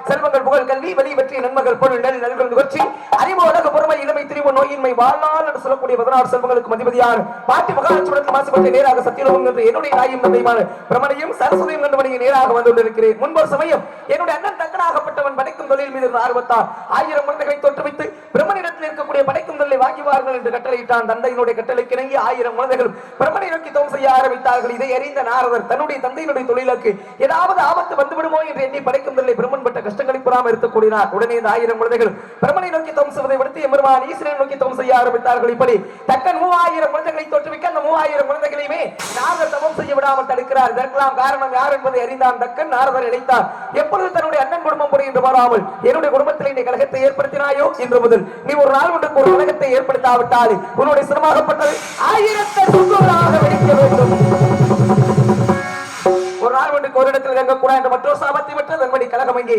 செல்வங்கள் புகழ் கல்வி வெளி வெற்றி நன்மகள் பொருள் நெல் நல்கள் நிகழ்ச்சி அறிவு உலக பொறுமை இளமை திரிவு நோயின்மை வாழ்நாள் என்று சொல்லக்கூடிய 16 செல்வங்களுக்கு மதிபதியான பாட்டி மகாலட்சுமணத்தில் மாசுபட்டு நேராக சத்தியலோகம் என்று என்னுடைய தாயும் தந்தையுமான பிரமணியும் சரஸ்வதியும் கண்டு மணியை நேராக வந்து கொண்டிருக்கிறேன். முன்பொரு சமயம் என்னுடைய அண்ணன் தங்கனாகப்பட்டவன் படைக்கும் தொழில் மீது ஆர்வத்தால் 1000 குழந்தைகளை தோற்றுவித்து பிரம்மனிடத்தில் இருக்கக்கூடிய படைக்கும் தொழிலை வாங்கிவார்கள் என்று கட்டளையிட்டான். தந்தையினுடைய கட்டளைக்கு இணங்கி 1000 குழந்தைகள் பிரம்மனை நோக்கி தவம் செய்ய ஆரம்பித்தார்கள். இதை அறிந்த நாரதர் தன்னுடைய தந்தையினுடைய தொழிலுக்கு ஏதாவது ஆபத்து வந்துவிடுமோ என்று எண்ணி படைக்கும் தொழிலை பிரம்மன் பட்ட கஷ்டங்களை புறாமல் எடுத்துக் கூடினார். உடனே இந்த 1000 குழந்தைகள் பிரம்மனை நோக்கி தவம் செய்வதை விடுத்து எம்பெருமான் ஈஸ்வரனை நோக்கி தவம் செய்ய ஆரம்பித்தார்கள். இப்படி தக்கன் 3000 குழந்தைகளை தோற்றுவிக்க அந்த 3000 குழந்தைகளையுமே நாரதர் தவம் செய்ய விடாமல் தடுக்கிறார். இதற்கெல்லாம் காரணம் யார் என்பதை அறிந்தான் தக்கன். நாரதர் நினைத்தார், எப்பொழுது தன்னுடைய அண்ணன் குடும்பம் முறை என்று வராமல் என்னுடைய குடும்பத்தில் நீ கலகத்தை ஏற்படுத்தினாயோ இன்று முதல் நீ ஒரு நாள் ஒன்றுக்கு ஒரு கலகத்தை ஏற்படுத்தாவிட்டால் உன்னுடைய சிரமமாகப்பட்டது 1000 சுக்குகளாக வெடிக்க வேண்டும். ஒரு நாள் ஒன்றுக்கு ஒரு இடத்தில் இறங்கக்கூடாது என்ற மற்றொரு சாபத்தை பெற்ற தன்மணி கலகமங்கி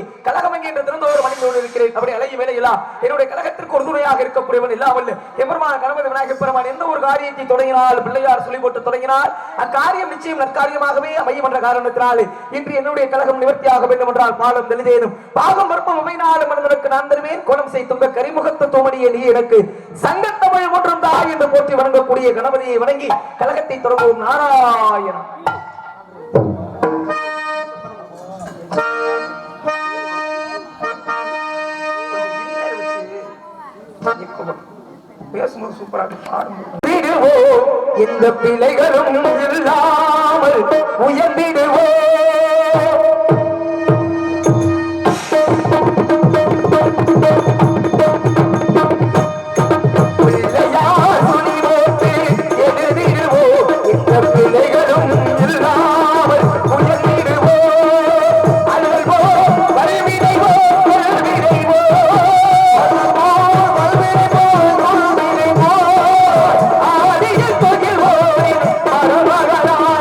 என்று திறந்தோர் மனிதனோடு இருக்கிறேன். அப்படி அழகிய வேலையில்லா என்னுடைய கழகத்திற்கு ஒரு துணையாக இருக்கக்கூடியவன் இல்லாமல் எம்பெருமான கணபதி விநாயகப் பெருமான் எந்த ஒரு காரியத்தை தொடங்கினால் பிள்ளையார் சொல்லி போட்டு தொடங்கினால் அக்காரியம் நிச்சயம் நற்காரியமாகவே அமையும் என்ற காரணத்தினாலே இன்று என்னுடைய கழகம் நிவர்த்தியாக வேண்டும் என்றால் பாலம் தெளிதேனும் பாகம் வற்பம் உமைநாளும் மனிதனுக்கு நான் தருவேன் கோலம் செய் துங்க கரிமுகத்து தோமணியை நீ எனக்கு சங்கத்தமிழ் ஒன்றும் தாய் என்று போற்றி வணங்கக்கூடிய கணபதியை வணங்கி கழகத்தை தொடங்குவோம். நாராயணன் பேசும்போது சூப்பராக பாடுவோம். இந்த பிள்ளைகளும் இல்லாமல் உயர்ந்திடுவோம். Bye.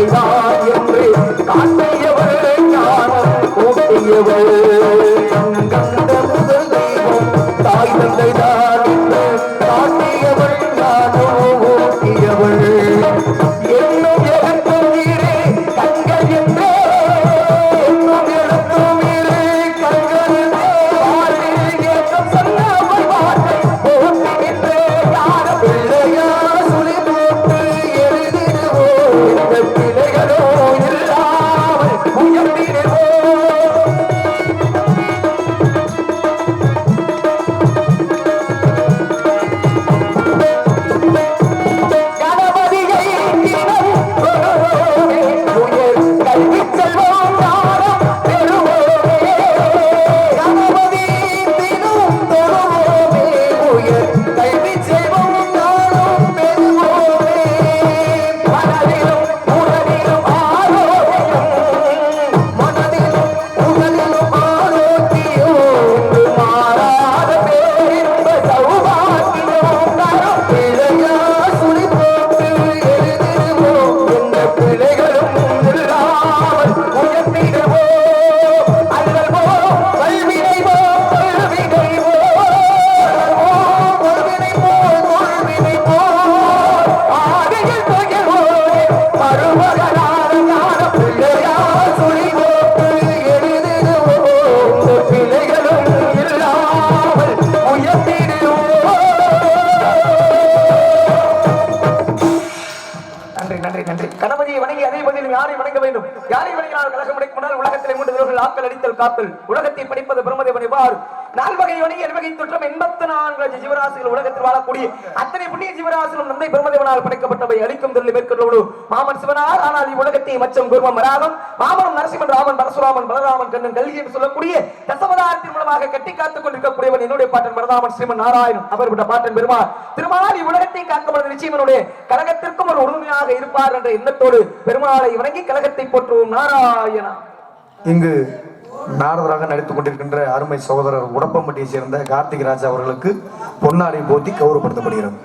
தந்தைதான் என்று காட்டியவள் ஞானம் கூட்டியவள் கண்ட முதல் தெய்வம் தாய் தந்தைதான் என்று காட்டியவள் ஞானம் ஊட்டியவள் என்னும் எழுத்தும் இரு கண்கள் என்றே என்னும் எழுத்தும் இரு கண்கள் என்றே வாழ்வில் ஏற்றம் சொன்னவள் வார்த்தை போட்டி நின்று யார பிள்ளையா சுழி போட்டு எழுதிடுவோம் இந்த பிள்ளைகளோ இல்லாமல் உயர்த்திடுவோம் உலகத்தை படிப்பது பிரம்மதேவன் எவ்வாறு நால்வகை வணிக எழுவகை தொற்றம் 84 ஜீவராசிகள் உலகத்தில் வாழக்கூடிய அத்தனை புண்ணிய ஜீவராசிகளும் நந்தை பிரம்மதேவனால் படைக்கப்பட்டவை அளிக்கும் தொழில் மேற்கொள்ளோடு மாமன் சிவனார் ஆனால் இவ்வுலகத்தை மச்சம் குருமம் மராகம் மாமனம் நரசிம்மன் ராமன் பரசுராமன் பலராமன் கண்ணன் கல்கி என்று சொல்லக்கூடிய தசவதாரத்தின் மூலமாக கட்டி காத்துக் கொண்டிருக்கக்கூடியவன் என்னுடைய பாட்டன் பரதாமன் ஸ்ரீமன் நாராயணன் அவர்விட பாட்டன் பெருமாள் திருமால் இவ்வுலகத்தை காக்கப்படும் நிச்சயமனுடைய கழகத்திற்கும் ஒரு உறுதுணையாக இருப்பார் என்ற எண்ணத்தோடு பெருமாளை வணங்கி கழகத்தை போற்றுவோம் நாராயணா. இங்கு நாரதராக நடித்துக் கொண்டிருக்கின்ற அருமை சகோதரர் உடப்பம்பட்டியை சேர்ந்த கார்த்திக் ராஜா அவர்களுக்கு பொன்னாடை போத்தி கௌரவப்படுத்தப்படுகிறது.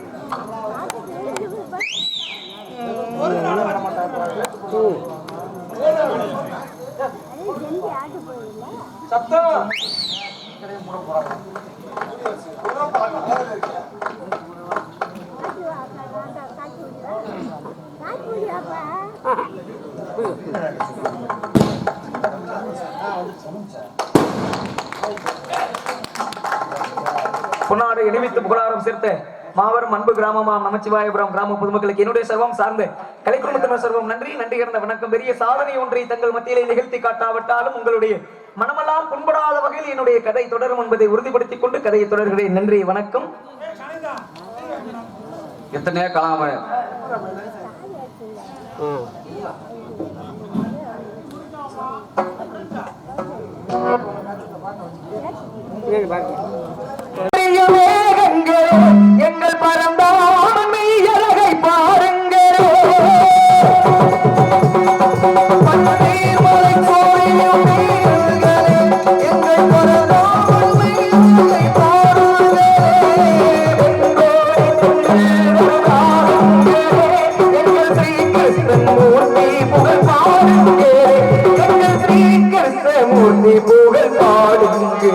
பொன்னாடை இணைவித்து புகழாரம் சேர்த்த மாபெரும் அன்பு கிராமமாம் நமச்சிவாயபுரம் கிராம பொதுமக்களுக்கு என்னுடைய சர்வம் சார்ந்த கலை குடும்பத்தினர் சர்வம் நன்றி நன்றி கிடந்த வணக்கம். பெரிய சாதனை ஒன்றை தங்கள் மத்தியிலே நிகழ்த்தி காட்டாவிட்டாலும் உங்களுடைய மனமெல்லாம் புண்படாத வகையில் என்னுடைய கதை தொடரும் என்பதை உறுதிப்படுத்திக் கொண்டு கதையை தொடர்கிறேன். நன்றி வணக்கம். எத்தனையோ கலாம எங்கள் பரந்தாமன் மெய்யழகை பாருங்களோ எங்கள் பரந்தாமன் மெய்யழகை பாருங்களே எங்கள் ஸ்ரீ கிருஷ்ணமூர்த்தி புகழ் பாடுங்கே எங்கள் ஸ்ரீ கிருஷ்ணமூர்த்தி புகழ் பாடுங்கே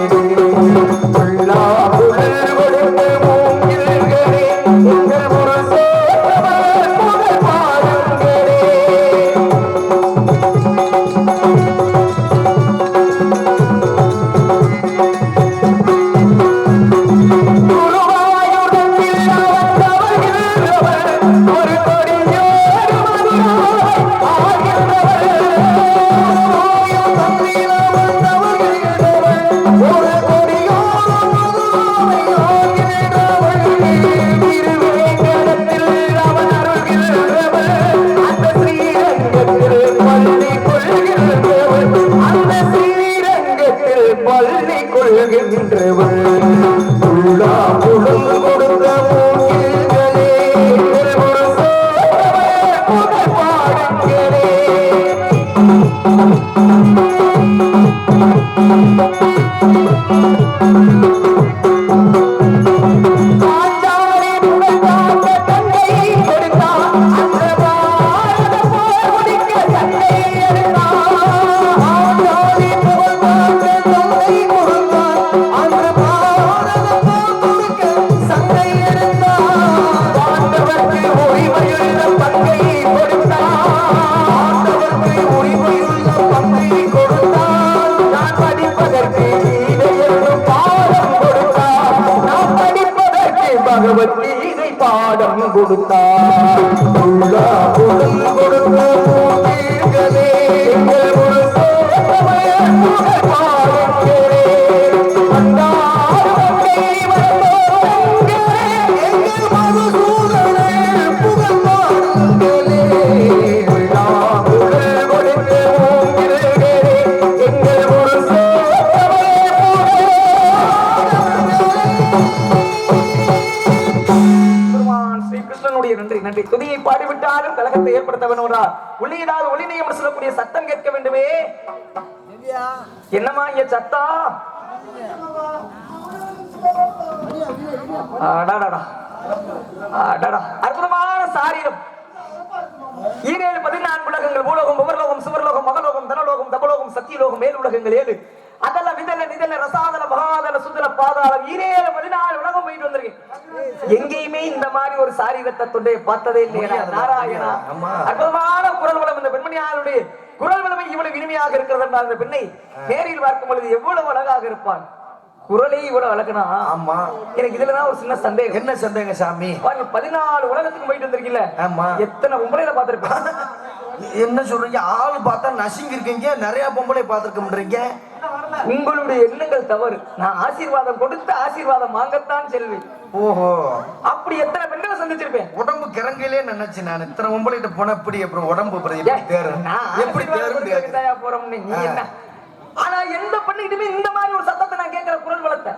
கவிதை பாடம் கொடுத்தார் நன்றி நன்றி. துதியை பாடிவிட்டாலும் கலகத்தை ஏற்படுத்த வேண்டும்டா. உள்ளியதாவது ஒளிநயம் என்று சொல்லக்கூடிய சத்தம் கேட்க வேண்டுமே. என்னமா இங்க சத்தம்? அற்புதமான சாரீரம். 14 உலகங்கள், பூலோகம், உபர்லோகம், சுவர்லோகம், மகலோகம், தனலோகம், தபலோகம், சத்தியலோகம், மேல் உலகங்கள் 7. அதெல்லாம் விதல நிதல ரசாதல மகாதல சுதல பாதாளம் 14 உலகம் போயிட்டு வந்திருக்கேன். எங்கேயுமே இந்த மாதிரி ஒரு சாரீரத்தை தொண்டையை பார்த்ததே இல்லையா நாராயணா. அற்புதமான குரல் வளம். இந்த பெண்மணியாருடைய குரல் வளமை இவ்வளவு இனிமையாக இருக்கிறது என்றால் அந்த பெண்ணை நேரில் பார்க்கும் பொழுது எவ்வளவு அழகாக இருப்பான். குரலே இவ்வளவு அழகுனா. ஆமா, எனக்கு இதுலதான் ஒரு சின்ன சந்தேகம். என்ன சந்தேகம் சாமி? 14 உலகத்துக்கு போயிட்டு வந்திருக்கீங்களா? ஆமா. எத்தனை பொம்பளையில பாத்திருப்பேன். என்ன சொல்றீங்க? ஆள் பார்த்தா நசிங்க இருக்கீங்க, நிறைய பொம்பளை பார்த்திருக்கீங்க. உங்களுடைய எண்ணங்கள் தவறு. நான் ஆசீர்வாதம் கொடுத்து ஆசீர்வாதம் வாங்கத்தான் செல்வேன். ஓஹோ, அப்படி எத்தனை பெண்களை சந்திச்சிருப்பேன். உடம்பு கிறங்கிலே நினைச்சு நான் இத்தனை பொம்பளைகிட்ட போன எப்படி அப்புறம் உடம்பு எப்படி போறோம் நீ என்ன? ஆனா எந்த பெண்ணுகிட்டுமே இந்த மாதிரி ஒரு சத்தத்தை நான் கேட்கிற குரல் வளர்த்த.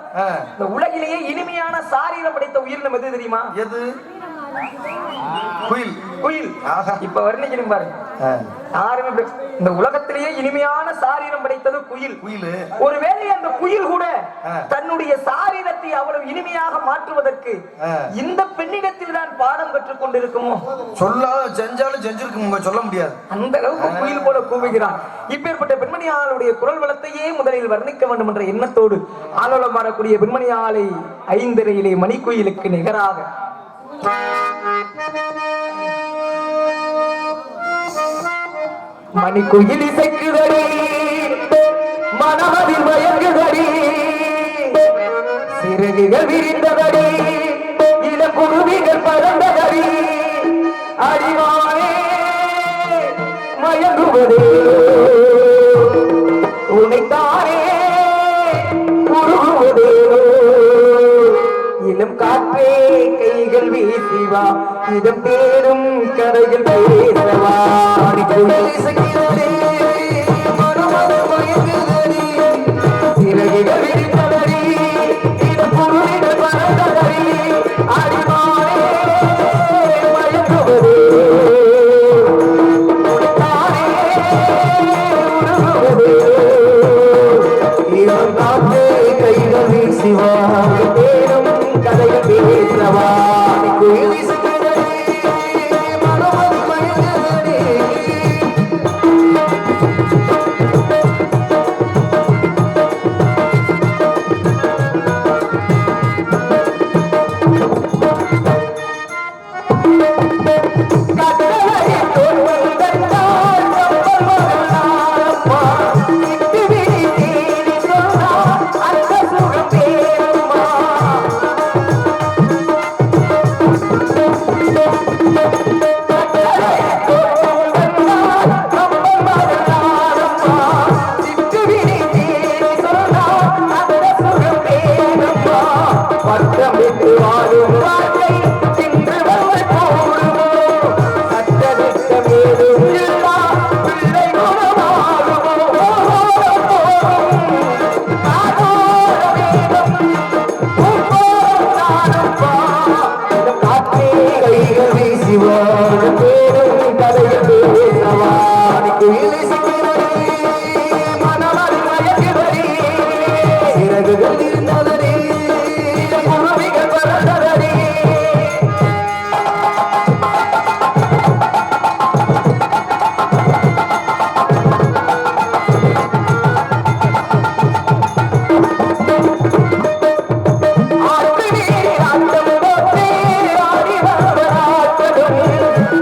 இந்த உலகிலேயே இனிமையான சாரீரம் படைத்த உயிரினம் எது தெரியுமா? எது? குயில். குயில். இப்ப வர்ணிக்கிறேன் பாருங்க. யாருமே இந்த உலகத்திலேயே இனிமையான சாரீரம் படைத்தது குயில். குயில். ஒருவேளை அந்த குயில் கூட தன்னுடைய சாரீரத்தை அவ்வளவு இனிமையாக மாற்றுவதற்கு இந்த பெண்ணிடத்தில் தான் பாடம் பெற்றுக் கொண்டிருக்குமோ? சொல்லாத செஞ்சாலும் செஞ்சிருக்கும், சொல்ல முடியாது. அந்த அளவுக்கு குயில் போல கூவுகிறான். இப்பேற்பட்ட பெண்மணியாளுடைய குரல் வளத்தையே முதலில் வர்ணிக்க வேண்டும் என்ற எண்ணத்தோடு ஆலோலம் வரக்கூடிய பெண்மணியாலை 5 மணிக்குயிலுக்கு நிகராக மணிக்குயில் இசைக்குதடி, மனமதில் மயங்குதடி, சிறகுகள் விரிந்ததடி, இளங்குருவிகள் பறந்ததடி, அடிவானே மயங்குவதே உனைத்தானே உருகுவதே. இளம் காற்றே கைகள் வீசிவா, இதம் தேடும் கரைகள் பேசவா. சிறகுகள் விரித்ததடி, இதம் குருவிகள் பறந்ததடி, அடிவானே மயங்குவதே உனைத்தானே உருகுவதே. இளம் காற்றே கைகள் வீசிவா, தேடும் கதைகள் பேசவா. குயில் இசைக்குதடி, மனமதில் மயங்குதடி.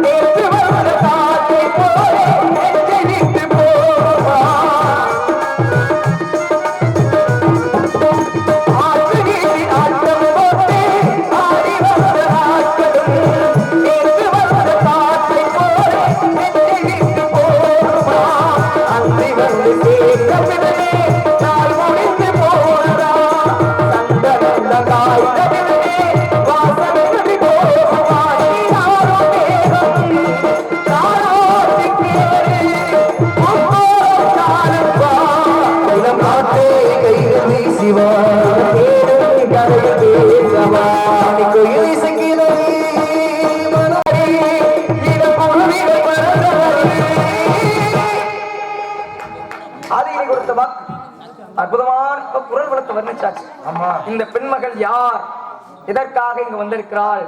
நேற்று வந்த காற்றை போல பார்த்து வர்ணிச்சாச்சு. ஆமா. இந்த பெண்மகள் யார், எதற்காக இங்க வந்திருக்கிறாள்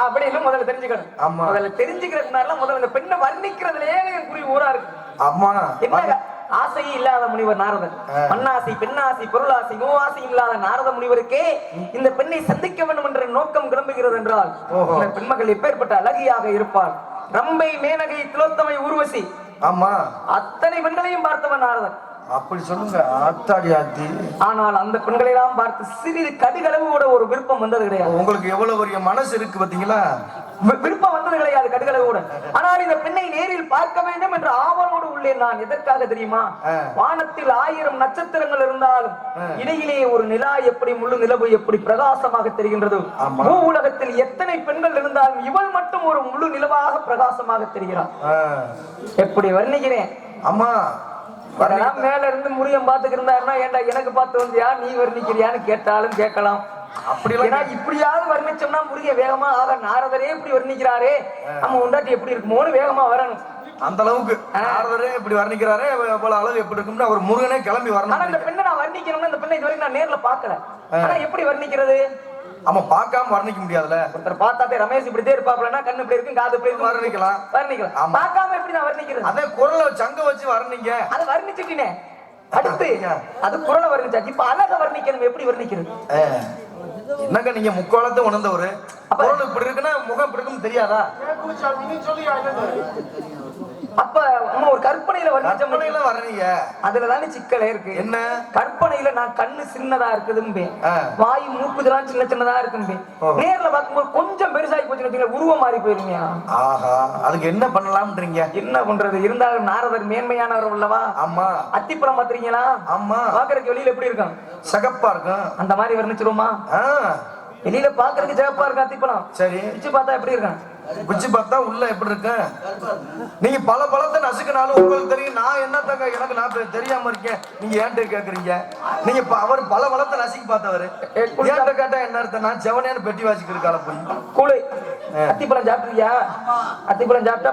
அப்படின்னு முதல்ல தெரிஞ்சுக்கணும். ஆமா. முதல்ல தெரிஞ்சுக்கிறதுனால முதல்ல இந்த பெண்ணை வர்ணிக்கிறதுலயே குறி ஊரா இருக்கு. அம்மா என்ன ஆசையே இல்லாத முனிவர் நாரதன், மண்ணாசை பெண்ணாசை பொருளாசை நோவாசை இல்லாத நாரத முனிவருக்கே இந்த பெண்ணை சந்திக்க வேண்டும் என்ற நோக்கம் கிளம்புகிறது என்றால் இந்த பெண்மகள் எப்பேற்பட்ட அழகியாக இருப்பாள். ரம்பை, மேனகை, திலோத்தமை, ஊர்வசி, ஆமா, அத்தனை பெண்களையும் பார்த்தவன் நாரதன். அப்படி சொல்லுங்க. ஆத்தாடி ஆத்தி. ஆனால் அந்த பெண்களை எல்லாம் பார்த்து சிறிது கடுகளவோட ஒரு விருப்பம் வந்தது கிடையாது. உங்களுக்கு எவ்வளவு பெரிய மனசு இருக்கு பாத்தீங்களா? விருப்பம் வந்தது கிடையாது கடுகளவோட. ஆனால் இந்த பெண்ணை நேரில் பார்க்க வேண்டும் என்ற ஆவலோடு உள்ளே நான். எதற்காக தெரியுமா? வானத்தில் 1000 நட்சத்திரங்கள் இருந்தாலும் இடையிலே ஒரு நிலா எப்படி, முழு நிலவு எப்படி பிரகாசமாக தெரிகின்றது, பூ உலகத்தில் எத்தனை பெண்கள் இருந்தாலும் இவள் மட்டும் ஒரு முழு நிலவாக பிரகாசமாக தெரிகிறாள். எப்படி வர்ணிக்கிறேன் அம்மா. மேல இருந்து முருகன் பாத்துக்கு இருந்தாருன்னா, ஏண்டா எனக்கு பார்த்து வந்தியா நீ வர்ணிக்கிறியான்னு கேட்டாலும் கேட்கலாம். அப்படி இப்படியாவது வர்ணிச்சோம்னா முருகன் வேகமா ஆக நாரதரே இப்படி வர்ணிக்கிறாரே, நம்ம உண்டாட்டி எப்படி இருக்குமோன்னு வேகமா வரணும். அந்த அளவுக்கு நாரதரே இப்படி வர்ணிக்கிறாரே, அவ்வளவு அளவு எப்படி இருக்கும்னு அவர் முருகனே கிளம்பி வரணும். ஆனா இந்த பெண்ணை நான் வர்ணிக்கணும்னா இந்த பெண்ணை இது வரைக்கும் நான் நேர்ல பாக்கல. ஆனா எப்படி வர்ணிக்கிறது? ஆமா, பார்க்காம வர்ணிக்க முடியாதுல. ஒருத்தர் பார்த்தாதே ரமேஷ் இப்படிதே இருப்பாப்லன்னா கண்ணு இப்படி இருக்கும், காது இப்படி இருக்கும், வர்ணிக்கலாம். பார்க்காம எப்படி நான் வர்ணிக்கிறது? அதே குரலை சங்க வச்சு வர்ணிங்க. அதை வர்ணிச்சுட்டீனே. அடுத்து அது குரலை வர்ணிச்சாச்சு. இப்ப அழக வர்ணிக்கணும். எப்படி வர்ணிக்கிறது? என்னங்க நீங்க முக்காலத்தை உணர்ந்தவரு, குரல் இப்படி இருக்குன்னா முகம் இப்படி இருக்குன்னு தெரியாதா? அப்ப ஒரு கற்பனையில வர்றீங்க. அதுலதானே சிக்கலே இருக்கு. என்ன கற்பனையில நான் கண்ணு சின்னதா இருக்குதுன்னு, வாய் மூக்கு இதெல்லாம் சின்ன சின்னதா இருக்குன்னு, நேர்ல பார்க்கும்போது கொஞ்சம் பெருசாகி போச்சு, உருவம் மாறி போயிருங்க. ஆஹா, அதுக்கு என்ன பண்ணலாம்ன்றீங்க? என்ன பண்றது? இருந்தாலும் நாரதர் மேன்மையானவர் உள்ளவா? ஆமா. அத்திப்பழம் பாத்துறீங்களா? ஆமா. பாக்குறதுக்கு வெளியில எப்படி இருக்கும்? சகப்பா இருக்கும். அந்த மாதிரி வர்ணிச்சிருமா? வெளியில பாக்குறதுக்கு சிவப்பா இருக்கும் அத்திப்பழம். சரி, பிச்சு பார்த்தா எப்படி இருக்கும்? பிச்சு பார்த்தா உள்ள எப்படி இருக்கு? நீங்க பல பழத்தை நசுக்கினாலும் உங்களுக்கு தெரியும். நான் என்னத்தங்க எனக்கு நான் தெரியாம இருக்கேன், நீங்க ஏன்ட்டு கேக்குறீங்க? நீங்க அவர் பல பழத்தை நசுக்கி பார்த்தவரு, ஏன்ட்ட கேட்டா என்ன அர்த்தம்? நான் செவனேன்னு பெட்டி வாசிக்கிற கால போய் கூழு அத்திப்பழம் சாப்பிட்டுருக்கியா? அத்திப்பழம் சாப்பிட்டா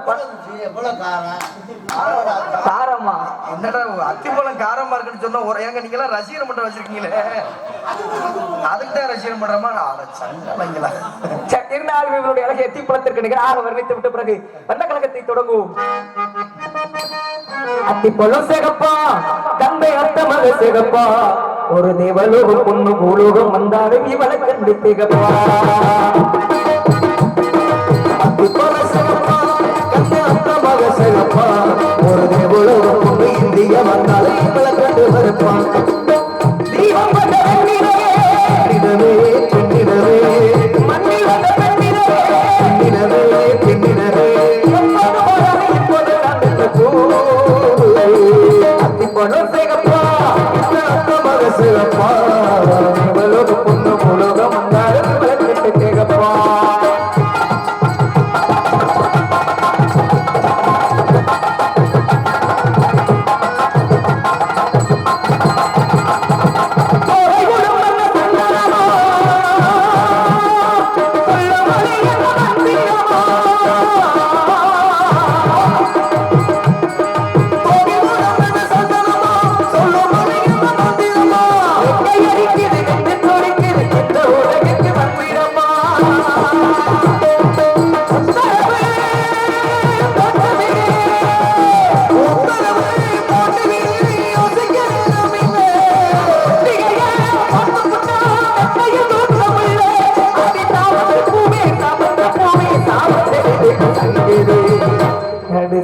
காரமா? என்னடா அத்திப்பழம் காரமா இருக்குன்னு சொன்னா ஏங்க நீங்க எல்லாம் ரசிகர் மன்றம் வச்சிருக்கீங்களே, அதுக்குதான் ரசிகர் மன்றமா? சங்கலைங்களா? இருந்தாலும் இவருடைய அழகை அத்திப்பழத்திற்கு நிகராக வர்ணித்து விட்ட பிறகு வந்த கழகத்தை தொடங்கும். அத்திப்பழம் சிகப்பா, தந்தை அத்தமக சிகப்பா, ஒரு தேவலோகம் பொண்ணு பூலோகம் வந்தாலும் இவளை கண்டு சிகப்பா. அத்திப்பழம் சிகப்பா, தந்தை அத்தமக சிகப்பா, ஒரு தேவலோகம் பொண்ணு இந்திய வந்தாலும் இவளை கண்டு வருப்பான். தீபம் வந்த வெண்ணிலே பெண்ணிடவே மண்ணில் வந்த பெண்ணிடவே பெண்ணிடவே அத்திப்பழம் சிகப்பா, அத்தமக சிகப்பா, இவளோடு பொண்ணு உலகம் வந்தாலும் இவளை சிகப்பா.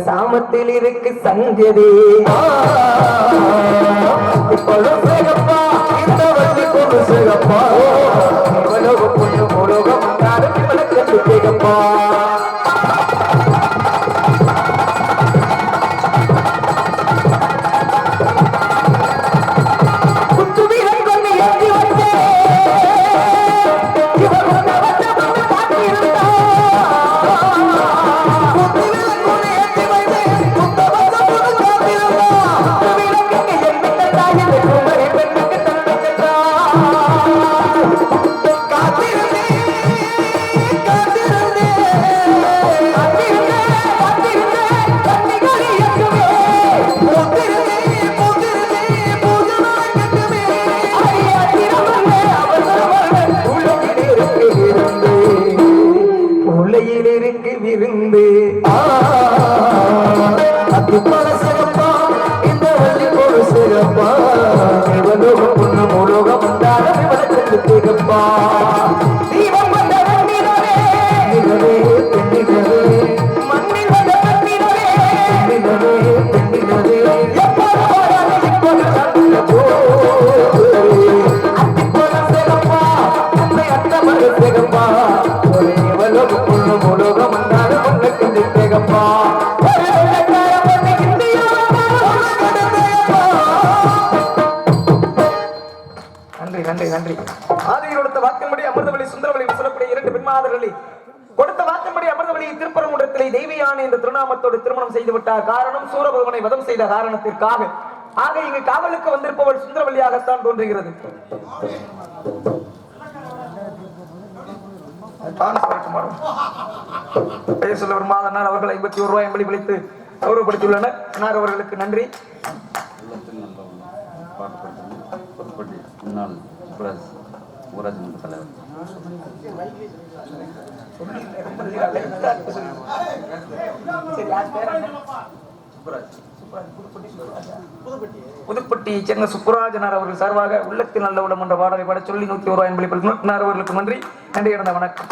சாமத்தில் இருக்கு சங்கதி சிகப்பா, இந்த வள்ளி பொண்ணு சிகப்பா, இவலோகம் பொண்ணு உலோகம் வந்தாலும் இவளை கண்டு சிகப்பா. காத்திருந்தே முல்லையில் இருக்கு விருந்து அத்தி பல சிறப்பா இந்த வள்ளி ஒரு சிறப்பா சிவலோகம் பொண்ணு உலோகம் உண்டான விளக்கு திகப்பா தீபம் வந்த வெண்ணிலவே நிலவே பெண்ணிலவே மண்ணில் வந்த வெண்ணிலவே நிலவே பெண்ணிலவே எப்போது போடாது இப்போது தந்த அத்திப்பழ சிறப்பா உன்னை அத்தமக சிறப்பா ஒரு சிவலோகம் பொண்ணு உலோகம் உண்டான விளக்கு திகப்பா நன்றி நன்றி நன்றி ஆதியில் கொடுத்த வாக்கின்படி அமிர்தவழி சுந்தரவழி சொல்லக்கூடிய இரண்டு பெண்மாதர்களை கொடுத்த வாக்கின்படி அமிர்தவழி திருப்பரங்குன்றத்திலே தெய்வயானை என்ற திருநாமத்தோடு திருமணம் செய்து விட்டார். காரணம் சூரபகவனை வதம் செய்த காரணத்திற்காக. ஆக இங்கு காவலுக்கு வந்திருப்பவள் சுந்தரவழியாகத்தான் தோன்றுகிறது. மாதனார் அவர்கள் 51 ரூபாய் எம்பளி விழித்து கௌரவப்படுத்தியுள்ளனர். அன்னார் அவர்களுக்கு நன்றி. முன்னாள் ஊராட்சி மன்ற தலைவர் புதுப்பட்டியை சேர்ந்த சுப்புராஜனார் அவர்கள் சார்பாக உள்ளத்தில் நல்ல உடம் என்ற பாடலை பாட சொல்லி 101 ரூபாய் என்பதை அவர்களுக்கு நன்றி நன்றி கடந்த வணக்கம்.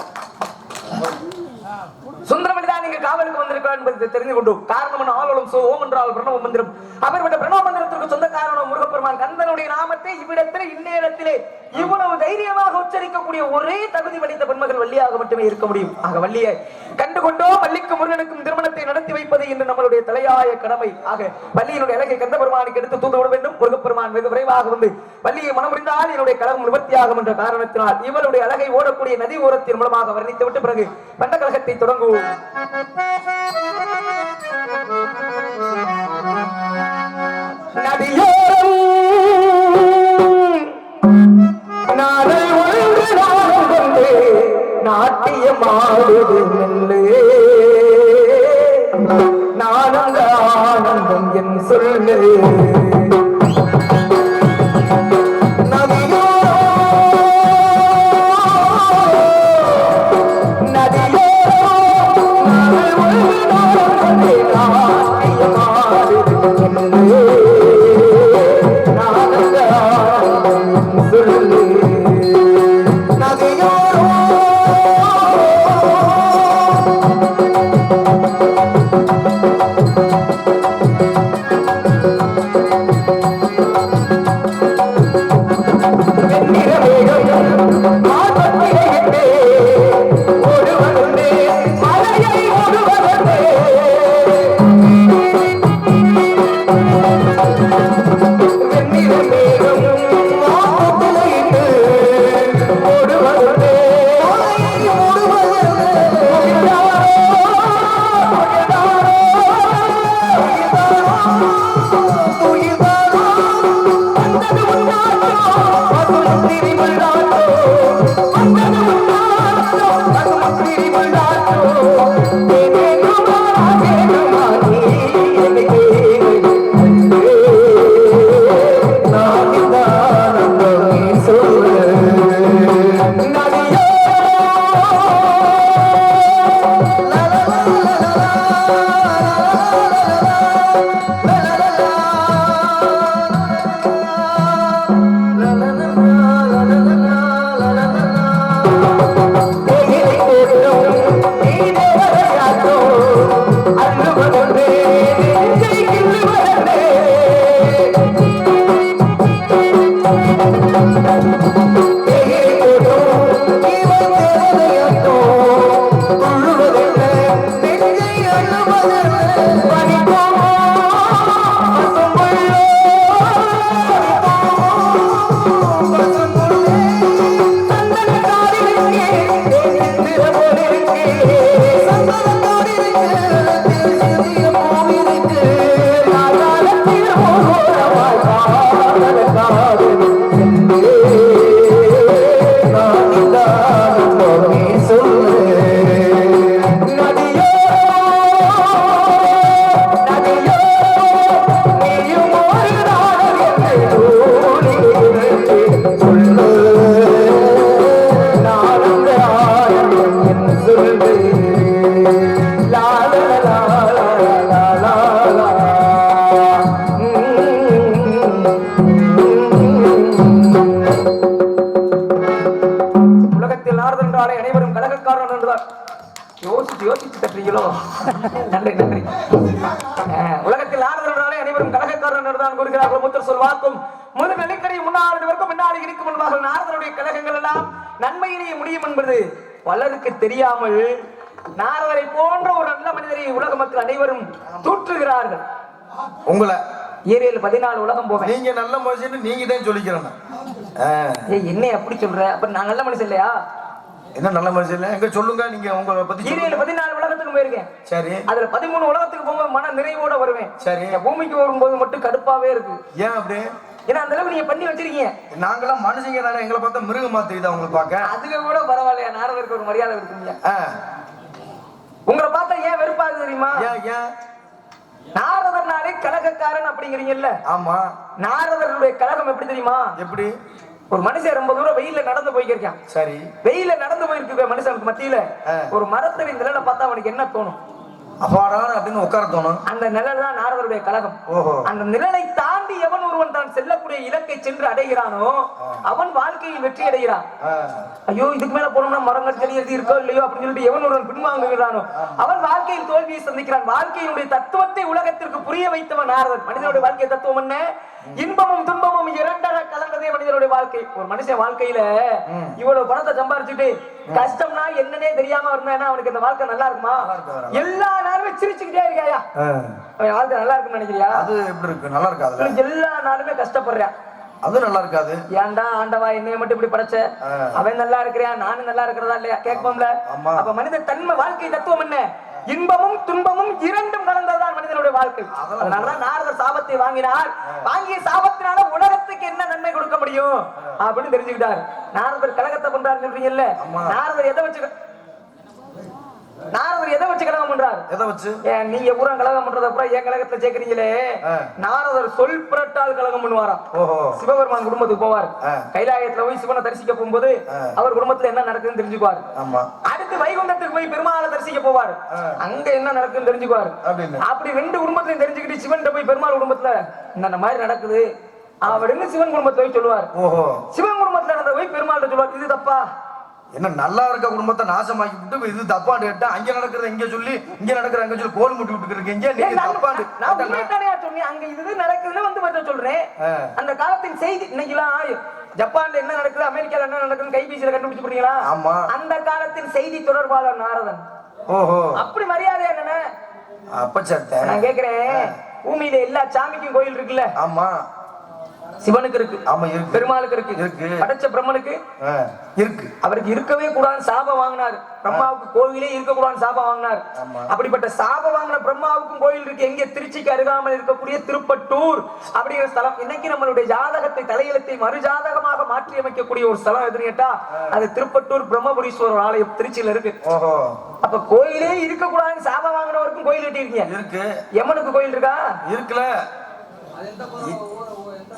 சுந்தரவழிதான் நீங்க காவலுக்கு வந்திருக்கிறார் என்பதை தெரிந்து கொண்டோம். காரணம் ஆளும் ஓம் என்றால் பிரணவ மந்திரம். அவர்கிட்ட பிரணவ மந்திரத்திற்கு சொந்த காரணம் முருகப்பெருமான் கந்தனுடைய நாமத்தை இவ்விடத்திலே இந்நேரத்திலே இவ்வளவு தைரியமாக உச்சரிக்கக்கூடிய ஒரே தகுதி படைத்த பெண்மகள் வள்ளியாக மட்டுமே இருக்க முடியும். ஆக வள்ளியை கண்டுகொண்டோ வள்ளிக்கும் முருகனுக்கும் திருமணத்தை நடத்தி வைப்பது என்று நம்மளுடைய தலையாய கடமை. ஆக வள்ளியினுடைய அழகை கந்த பெருமானுக்கு எடுத்து தூந்து விட வேண்டும். முருகப்பெருமான் வெகு விரைவாக வந்து வள்ளியை மனமுடிந்தால் என்னுடைய கழகம் நிவர்த்தியாகும் என்ற காரணத்தினால் இவளுடைய அழகை ஓடக்கூடிய நதி ஓரத்தின் மூலமாக வர்ணித்து விட்டு பிறகு பண்ட கழகத்தை தொடங்குவோம். நதியோரம் நாளை ஒன்று நாள் கொண்டு நாட்டியமாடுது நெல்லே நானந்த ஆனந்தம் என் சொல்லு யோசிச்சு தட்டுறீங்களோ? நன்றி நன்றி. உலகத்தில் ஆறுதலாலே அனைவரும் கழகக்காரர் தான் கூறுகிறார்கள். மூத்தர் சொல்வாக்கும் முதல் நிலைக்கடை முன்னாடி முன்னாடி இருக்கும் முன்பாக நாரதருடைய கழகங்கள் எல்லாம் நன்மையிலேயே முடியும் என்பது பலருக்கு தெரியாமல் நாரதரை போன்ற ஒரு நல்ல மனிதரை உலக மக்கள் அனைவரும் தூற்றுகிறார்கள். உங்களை ஏரியில் 14 உலகம் போவேன். நீங்க நல்ல மனுஷன் நீங்க தான் சொல்லிக்கிறேன். என்ன அப்படி சொல்ற? அப்ப நான் நல்ல மனுஷன் இல்லையா? என்ன நல்ல மனுஷன் இல்ல? எங்க சொல்லுங்க. நீங்க உங்களை பத்தி ஏரியில் 14 உலகத்துக்கு போயிருக்கேன். சரி. அதுல 13 உலகத்துக்கு போகும்போது மன நிறைவோட வருவேன். சரி. பூமிக்கு வரும்போது மட்டும் கடுப்பாவே இருக்கு. ஏன் அப்படி? ஏன்னா அந்த அளவுக்கு நீங்க பண்ணி வச்சிருக்கீங்க. நாங்களாம் மனுஷங்க தானே, எங்களை பார்த்தா மிருகமா தெரியுதா உங்களுக்கு பார்க்க? அதுக்கு கூட பரவாயில்லையா? நாரதருக்கு ஒரு மரியாதை இருக்குங்க. உங்களை பார்த்தா ஏன் வெறுப்பாது தெரியுமா? ஏன்? நாரதர்னாலே கலகக்காரன் அப்படிங்கிறீங்கல்ல. ஆமா. நாரதருடைய கலகம் எப்படி தெரியுமா? எப்படி? ஒரு மனுஷன் ரொம்ப தூரம் வெயில நடந்து போய்க்கிருக்கான். சரி. வெயில நடந்து போயிருக்க மனுஷனுக்கு மத்தியில ஒரு மரத்தடி நிழலை பார்த்தா அவனுக்கு என்ன தோணும்? அபாரான அப்படின்னு உட்கார தோணும். அந்த நிழல் தான் நாரதருடைய கலகம். அந்த நிழலை தாண்டி எவன் ஒருவன் தான் செல்லக்கூடிய இலக்கை சென்று அடைகிறானோ அவன் வாழ்க்கையில் வெற்றி அடைகிறான். ஐயோ இதுக்கு மேல போனோம்னா மரங்கள் செடி எது இருக்கோ இல்லையோ அப்படின்னு சொல்லிட்டு எவன் ஒருவன் பின்வாங்குகிறானோ அவன் வாழ்க்கையில் தோல்வியை சந்திக்கிறான். வாழ்க்கையினுடைய தத்துவத்தை உலகத்திற்கு புரிய வைத்தவன் நாரதன். மனிதனுடைய வாழ்க்கை தத்துவம் என்ன? இன்பமும் துன்பமும் இரண்டர கலந்ததே மனிதனுடைய வாழ்க்கை. ஒரு மனுஷன் வாழ்க்கையில இவ்வளவு பணத்தை சம்பாரிச்சுட்டு கஷ்டம்னா என்னன்னே தெரியாம இருந்தா அவனுக்கு இந்த வாழ்க்கை நல்லா இருக்குமா? எல்லா நாளுமே சிரிச்சுக்கிட்டே இருக்காயா? வாழ்க்கை நல்லா இருக்குன்னு நினைக்கிறியா? அது எப்படி இருக்கு? நல்லா இருக்காது. எல்லா நாளுமே கஷ்டப்படுறேன். அது நல்லா இருக்காது. ஏன்டா ஆண்டவா என்னைய மட்டும் இப்படி படைச்ச? அவன் நல்லா இருக்கிறான், நானும் நல்லா இருக்கிறதா இல்லையா கேட்போம்ல. அப்ப மனித தன்மை வாழ்க்கை தத்துவம் என்ன? இன்பமும் துன்பமும் இரண்டும் கலந்ததுதான் மனிதனுடைய வாழ்க்கை. அதனாலதான் நாரதர் சாபத்தை வாங்கினார். வாங்கிய சாபத்தினால உலகத்துக்கு என்ன நன்மை கொடுக்க முடியும் அப்படின்னு தெரிஞ்சுக்கிட்டார். நாரதர் கலகத்தை பண்றாரு சொல்றீங்கல்ல. நாரதர் எதை வச்சு கலகம் பண்றாரு? எதை வச்சு? நீங்க பூரா கலகம் பண்றது அப்புறம் என் கலகத்துல சேர்க்கிறீங்களே. நாரதர் சொல் புரட்டால் கலகம் பண்ணுவாராம். சிவபெருமான் குடும்பத்துக்கு போவார். கைலாயத்துல போய் சிவனை தரிசிக்க போகும்போது அவர் குடும்பத்துல என்ன நடக்குதுன்னு தெரிஞ்சுக்குவார். அடுத்து வைகுண்டத்துக்கு போய் பெருமாளை தரிசிக்க போவார். அங்க என்ன நடக்குதுன்னு தெரிஞ்சுக்குவார். அப்படி 2 குடும்பத்தையும் தெரிஞ்சுக்கிட்டு சிவன் போய் பெருமாள் குடும்பத்துல இந்த மாதிரி நடக்குது அப்படின்னு சிவன் குடும்பத்தை போய் சொல்லுவார். சிவன் குடும்பத்துல நடந்த போய் பெருமாள் சொல்லுவார் இது தப்பா? என்ன நல்லா இருக்க குடும்பத்தை நாசமாக்கி விட்டு இது தப்பாண்டு கேட்டா அங்க நடக்கிறத இங்க சொல்லி இங்க நடக்கிற அங்க சொல்லி கோல் முட்டி விட்டு இருக்கீங்க. அங்க இது நடக்குதுன்னு வந்து மட்டும் சொல்றேன். அந்த காலத்தின் செய்தி இன்னைக்கெல்லாம் ஜப்பான்ல என்ன நடக்குது, அமெரிக்கால என்ன நடக்குதுன்னு கைபேசியில கண்டுபிடிச்சு போறீங்களா? ஆமா. அந்த காலத்தின் செய்தி தொடர்பாளர் நாரதன். அப்படி மரியாதை என்ன? அப்ப சத்த நான் கேக்குறேன், பூமியில எல்லா சாமிக்கும் கோயில் இருக்குல்ல? ஆமா. சிவனுக்கு இருக்கு. ஆமா இருக்கு. பெருமாளுக்கு இருக்கு. படைச்ச பிரம்மனுக்கு இருக்கு. அவருக்கு இருக்கவே கூடாது சாபம் வாங்கினார். பிரம்மாவுக்கு கோவிலே இருக்க கூடாது சாபம் வாங்கினார். அப்படிப்பட்ட சாபம் வாங்கின பிரம்மாவுக்கும் கோயில் இருக்கு. எங்க? திருச்சிக்கு அருகாமல் இருக்கக்கூடிய திருப்பட்டூர் அப்படிங்கிற ஸ்தலம். இன்னைக்கு நம்மளுடைய ஜாதகத்தை தலையெழுத்தை மறு ஜாதகமாக மாற்றி அமைக்கக்கூடிய ஒரு ஸ்தலம் எதுன்னு கேட்டா அது திருப்பட்டூர் பிரம்மபுரீஸ்வரர் ஆலயம் திருச்சியில இருக்கு. அப்ப கோயிலே இருக்க கூடாதுன்னு சாபம் வாங்கினவருக்கும் கோயில் கட்டி இருக்கீங்க. இருக்கு. யமனுக்கு கோயில் இருக்கா? இருக்குல்ல.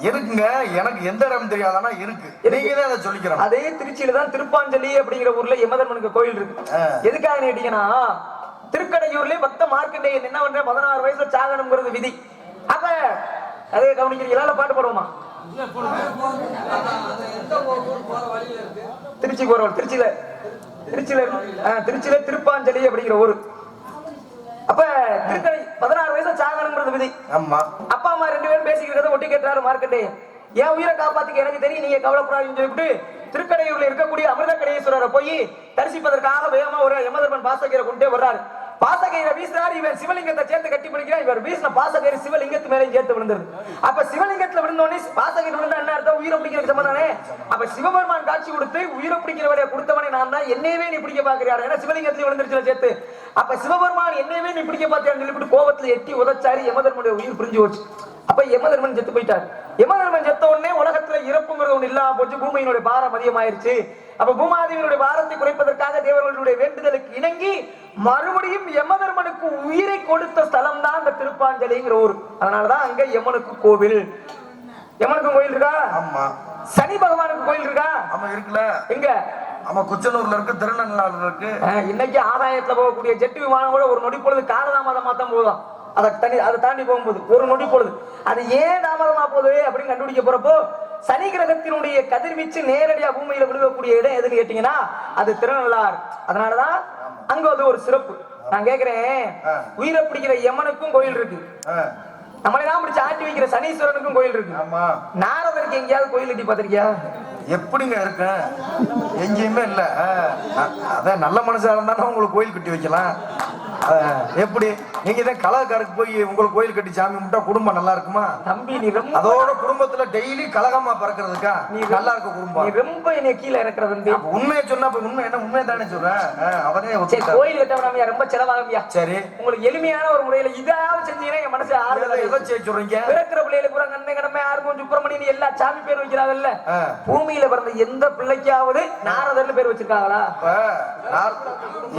இருக்குங்க. எனக்கு எந்த இடம் தெரியாதானா இருக்கு. நீங்களே அதை சொல்லிக்கிறேன். அதே திருச்சியில தான் திருப்பாஞ்சலி அப்படிங்கிற ஊர்ல யமதர்மனுக்கு கோயில் இருக்கு. எதுக்காக கேட்டீங்கன்னா திருக்கடையூர்லயே பக்த மார்க்கண்டேயன் என்ன பண்ற 16 வயசுல சாகனம்ங்கிறது விதி. அப்ப அதே கவனிக்கிறீங்களா? இல்ல பாட்டு போடுவோமா? திருச்சி போறோம். திருச்சியில திருப்பாஞ்சலி அப்படிங்கிற ஊரு. அப்ப 16 வயசுல சாகனம்ங்கிறது விதி. ஆமா. அப்பா அம்மா 2 பேரும் பேசிக்கிறத ஒட்டி கேட்டாரு மார்க்கண்டேயன். என் உயிரை காப்பாத்துக்கு எனக்கு தெரியும், நீங்க கவலைப்படாதுன்னு சொல்லிட்டு திருக்கடையூர்ல இருக்கக்கூடிய அமிர்த கடையேஸ்வரரை போய் தரிசிப்பதற்காக வேகமா ஒரு யமதர்மன் பாசகீரை கொண்டே வர்றாரு. பாசகீரை வீசுறாரு. இவர் சிவலிங்கத்தை சேர்த்து கட்டி பிடிக்கிறார். இவர் வீசின பாசகீரை சிவலிங்கத்து மேலே சேர்த்து விழுந்தது. அப்ப சிவலிங்கத்துல விழுந்தோடனே பாசகீரை விழுந்தா என்ன அர்த்தம்? உயிரை பிடிக்கிற சம்பந்தானே. அப்ப சிவபெருமான் காட்சி கொடுத்து உயிரை பிடிக்கிறவரை கொடுத்தவனே நான் தான், என்னையவே நீ பிடிக்க பாக்குறாரு. ஏன்னா சிவலிங்கத்துல விழுந்துருச்சுல சேர்த்து. அப்ப சிவபெருமான் என்னையவே நீ பிடிக்க பாத்தியான்னு சொல்லிட்டு கோபத்துல எட்டி உதச்சாரு. யமதர்மனுடைய உயிர் பிரிஞ்சு போச்சு. அப்ப யமதர்மன் செத்து போயிட்டார். யமதர்மன் செத்த உடனே உலகத்துல இறப்புங்கிறது ஒண்ணு இல்லாம போச்சு. பூமியினுடைய பாரம் அதிகமாயிருச்சு. அப்ப பூமாதேவியினுடைய பாரத்தை குறைப்பதற்காக தேவர்களுடைய வேண்டுதலுக்கு இணங்கி மறுபடியும் யமதர்மனுக்கு உயிரை கொடுத்த ஸ்தலம் தான் இந்த திருப்பாஞ்சலிங்கிற ஊர். அதனாலதான் அங்க யமனுக்கு கோவில். யமனுக்கு கோயில் இருக்கா? ஆமா. சனி பகவானுக்கு கோயில் இருக்கா? ஆமா இருக்குல்ல. எங்க? ஆமா, குச்சனூர்ல இருக்கு, திருநெல்வேலியில இருக்கு. இன்னைக்கு ஆதாயத்துல போகக்கூடிய ஜெட் விமானம் கூட ஒரு நொடி பொழுது காலதாமதமா தான் போதும். அதை தாண்டி போகும்போது ஒரு நொடி பொழுது அது ஏன் தாமதமா போகுது அப்படின்னு கண்டுபிடிக்க போறப்போ சனி கிரகத்தினுடைய கதிர்வீச்சு நேரடியா பூமியில விழுகக்கூடிய இடம் எதுன்னு கேட்டீங்கன்னா அது திருநள்ளாறு. அதனாலதான் அங்க வந்து ஒரு சிறப்பு. நான் கேக்குறேன், உயிரை பிடிக்கிற யமனுக்கும் கோயில் இருக்கு, நம்மளெல்லாம் பிடிச்ச ஆட்டி வைக்கிற சனீஸ்வரனுக்கும் கோயில் இருக்கு. ஆமா. நாரதருக்கு எங்கேயாவது கோயில் கட்டி பாத்திருக்கியா? எப்படிங்க இருக்க? எங்கேயுமே இல்ல. அதான் நல்ல மனசா இருந்தாலும் உங்களுக்கு கோயில் கட்டி வைக்கலாம். எப்படி நீங்க தான் கலாக்காரருக்கு போய் உங்களுக்கு கோயில் கட்டி சாமி கும்பிட்டா குடும்பம் நல்லா இருக்குமா? தம்பி நீ ரொம்ப அதோட குடும்பத்துல டெய்லி கலகமா பறக்கிறதுக்கா நீ நல்லா இருக்க குடும்பம். நீ ரொம்ப என்ன கீழே இறக்குறது. உண்மையை சொன்னா உண்மை என்ன உண்மையை தானே சொல்றேன். அவரே கோயில் கட்டவனாமியா ரொம்ப செலவாகமியா. சரி, உங்களுக்கு எளிமையான ஒரு முறையில இதாவது செஞ்சீங்கன்னா என் மனசு ஆறுதல். எதை செய்ய சொல்றீங்க? பிறக்கிற பிள்ளைகளுக்கு கூட கண்ணை கடமை ஆர்வம் சுப்பிரமணியன் எல்லா சாமி பேர் வைக்கிறாங்கல்ல, பூமியில பிறந்த எந்த பிள்ளைக்காவது நாரதர்னு பேர் வச்சிருக்காங்களா?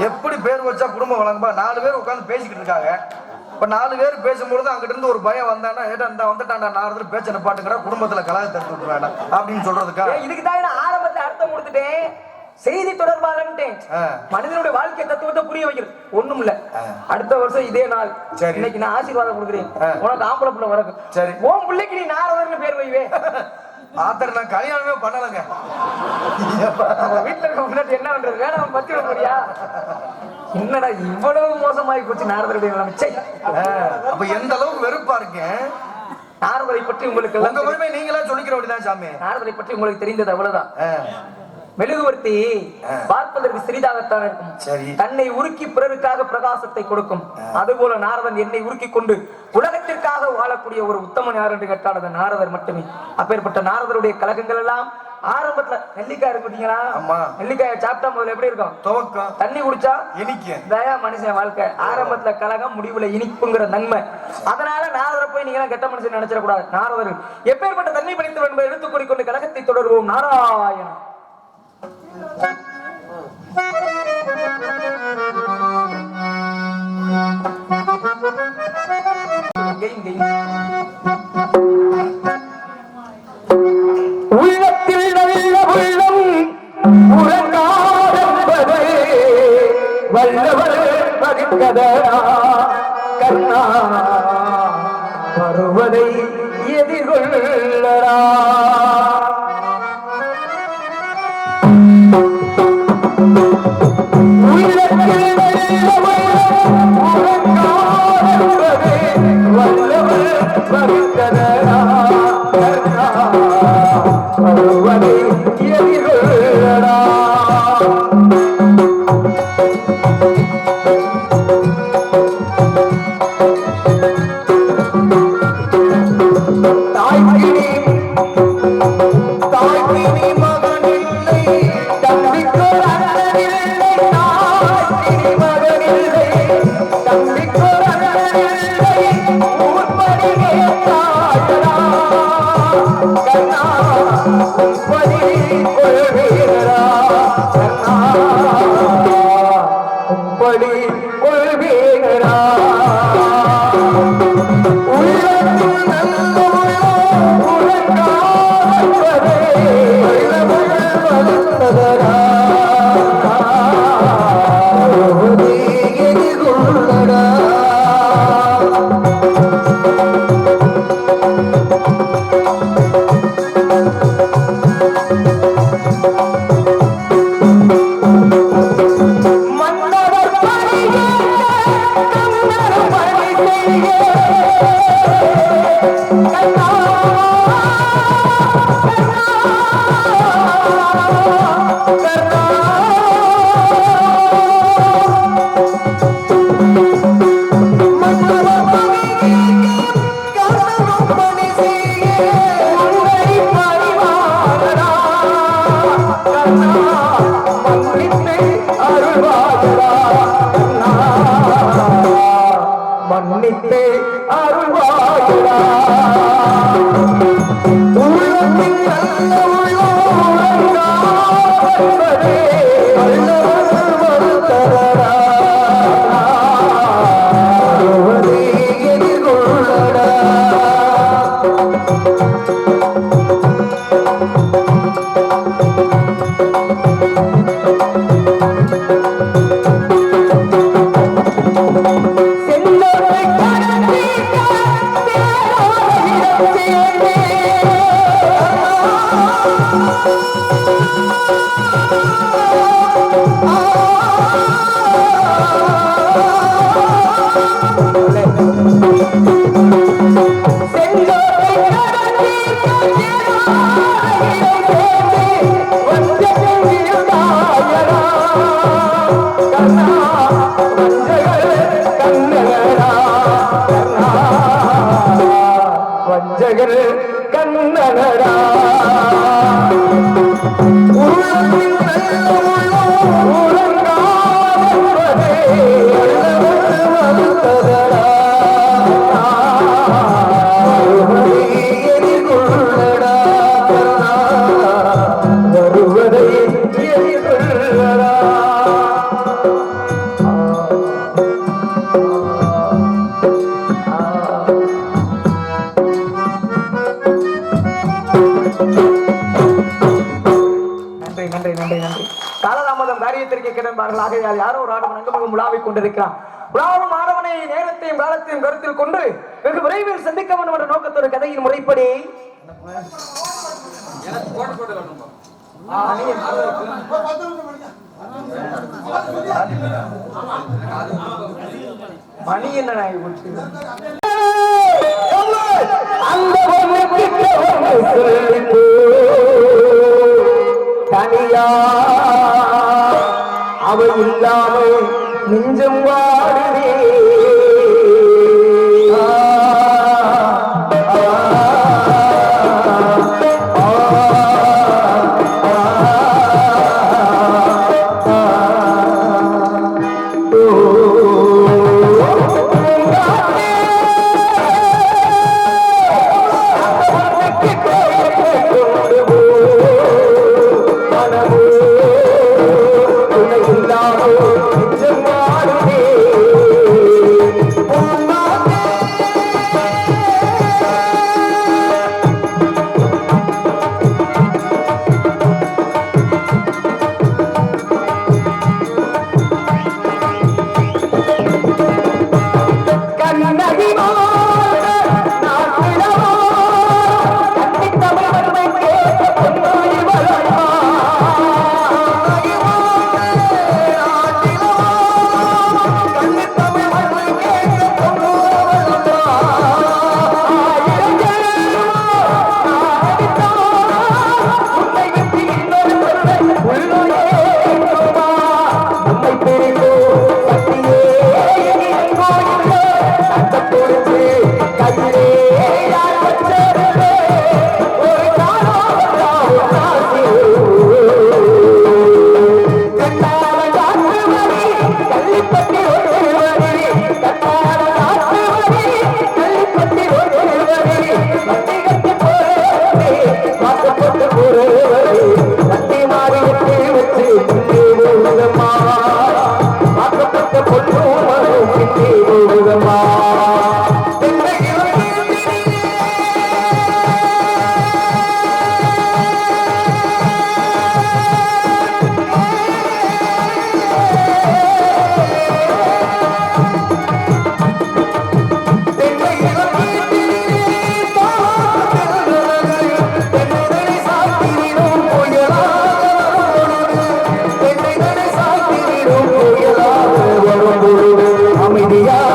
எப்படி பேர் வச்சா குடும்பம் வழங்கும்பா? 4 பேர் உட்கார்ந்து பேசிக்கிட்டு இருக்காங்க. இப்ப 4 பேர் பேசும்பொழுது அங்கிட்ட இருந்து ஒரு பயம் வந்தானா, ஏடா இந்த வந்துட்டான்டா நாரதர் பேச்ச நிப்பாட்டுங்கடா, குடும்பத்துல கலகத்தை எடுத்து வேண்டாம் அப்படின்னு சொல்றதுக்கா? இதுக்கு தான் நான் ஆரம்பத்துல அர்த்தம் கொடுத்துட்டேன், செய்தி தொடர்பாளன்ட்டேன். மனிதனுடைய வாழ்க்கை தத்துவத்தை புரிய வைக்கிறது ஒண்ணும் இல்ல. அடுத்த வருஷம் இதே நாள் இன்னைக்கு நான் ஆசீர்வாதம் கொடுக்குறேன், உனக்கு ஆம்பளை பிள்ளை வரக்கும். சரி, உன் பிள்ளைக்கு நீ நாரதர்னு பேர் வைவே. ஆத்தர் நான் கல்யாணமே பண்ணலங்க. வீட்டுல இருக்க முன்னாடி என்ன பண்றது? வேணாம் பத்தி விட என்னடா இவ்வளவு மோசமாயி போச்சு நாரதருடைய நிலைமை. அப்ப எந்த அளவுக்கு வெறுப்பா இருக்கேன். நாரதரை பற்றி உங்களுக்கு நீங்களா சொல்லிக்கிற வேண்டியதான் சாமி. நாரதரை பற்றி உங்களுக்கு தெரிந்தது அவ்வளவுதான். மெழுகுவர்த்தி பார்ப்பதற்கு சிறிதாகத்தான் இருக்கும், தன்னை உருக்கி பிறருக்காக பிரகாசத்தை கொடுக்கும். அதுபோல நாரதன் என்னை உருக்கி கொண்டு உலகத்திற்காக வாழக்கூடிய ஒரு உத்தமன் யார் என்று கேட்டால் அது நாரதர் மட்டுமே. அப்பேற்பட்ட நாரதருடைய கலகங்கள் எல்லாம் ஆரம்பத்துல நெல்லிக்காய் இருக்கு பாத்தீங்களா? நெல்லிக்காயை சாப்பிட்டா முதல்ல எப்படி இருக்கும்? துவக்கம். தண்ணி குடிச்சா இனிக்கும். தயா மனுஷன் வாழ்க்கை. ஆரம்பத்துல கலகம், முடிவுல இனிப்புங்கிற நன்மை. அதனால நாரதரை போய் நீங்க கெட்ட மனுஷன் நினைச்சிடக்கூடாது. நாரதர் எப்பேற்பட்ட தண்ணி படைத்தவர் என்பதை எடுத்துக் கூறிக்கொண்டு கலகத்தை தொடர்வோம். நாராயணன். உள்ளத்தில் நல்ல உள்ளம் உறங்காதென்பது வல்லவர் பகிர்ந்ததா கண்ணா, வருவதை எதிர்கொள்ளடா. Oh கொண்டிருப்பார்கள். ஆகையால் யாரோ ஒரு ஆடவன் அங்கமங்கும் உலாவிக் கொண்டிருக்கிறான். உலாவும் ஆடவனை நேரத்தையும் காலத்தையும் கருத்தில் கொண்டு வெகு விரைவில் சந்திக்க வேண்டும் என்ற நோக்கத்தோடு கதையின் முறைப்படி மணி என்ன தனியா அவ இல்லாமல் நெஞ்சம் வாடுதே. Yeah.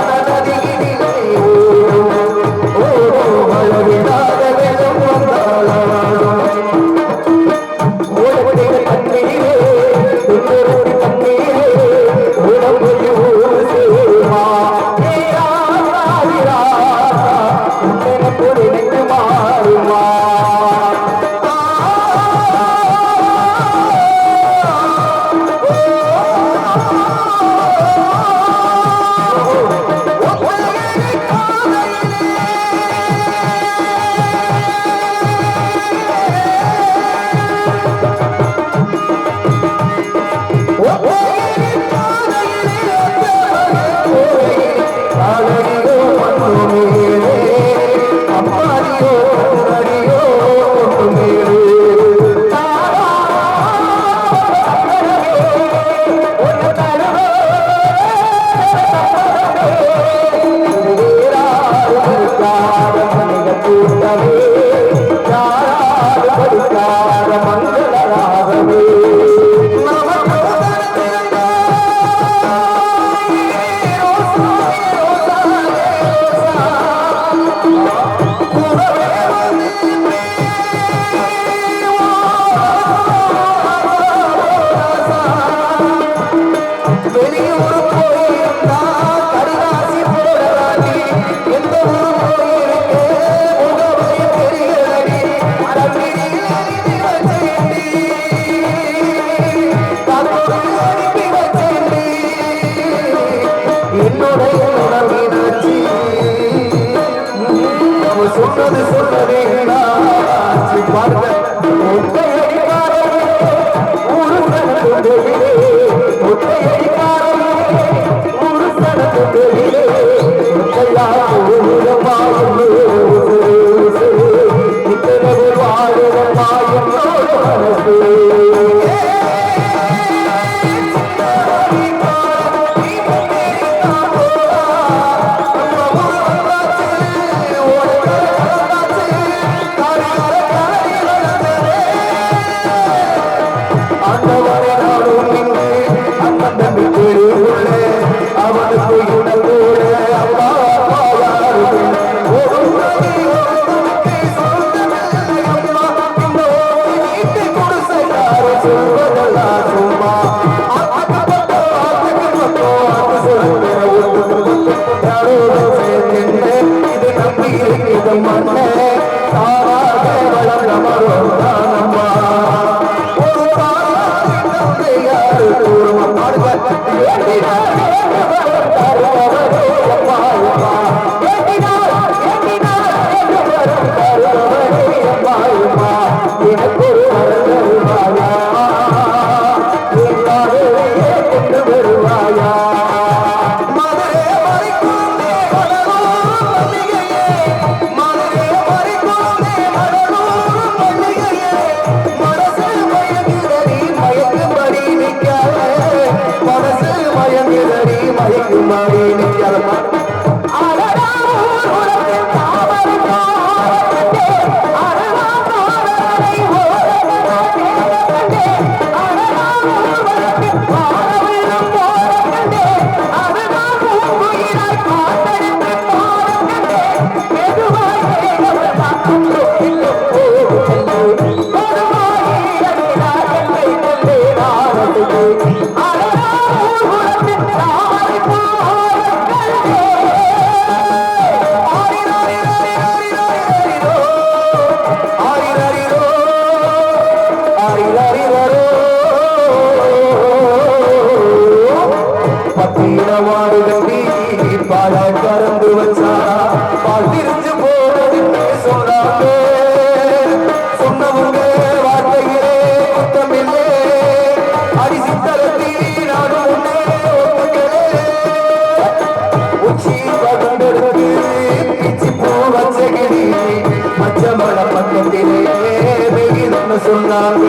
சொன்னாங்க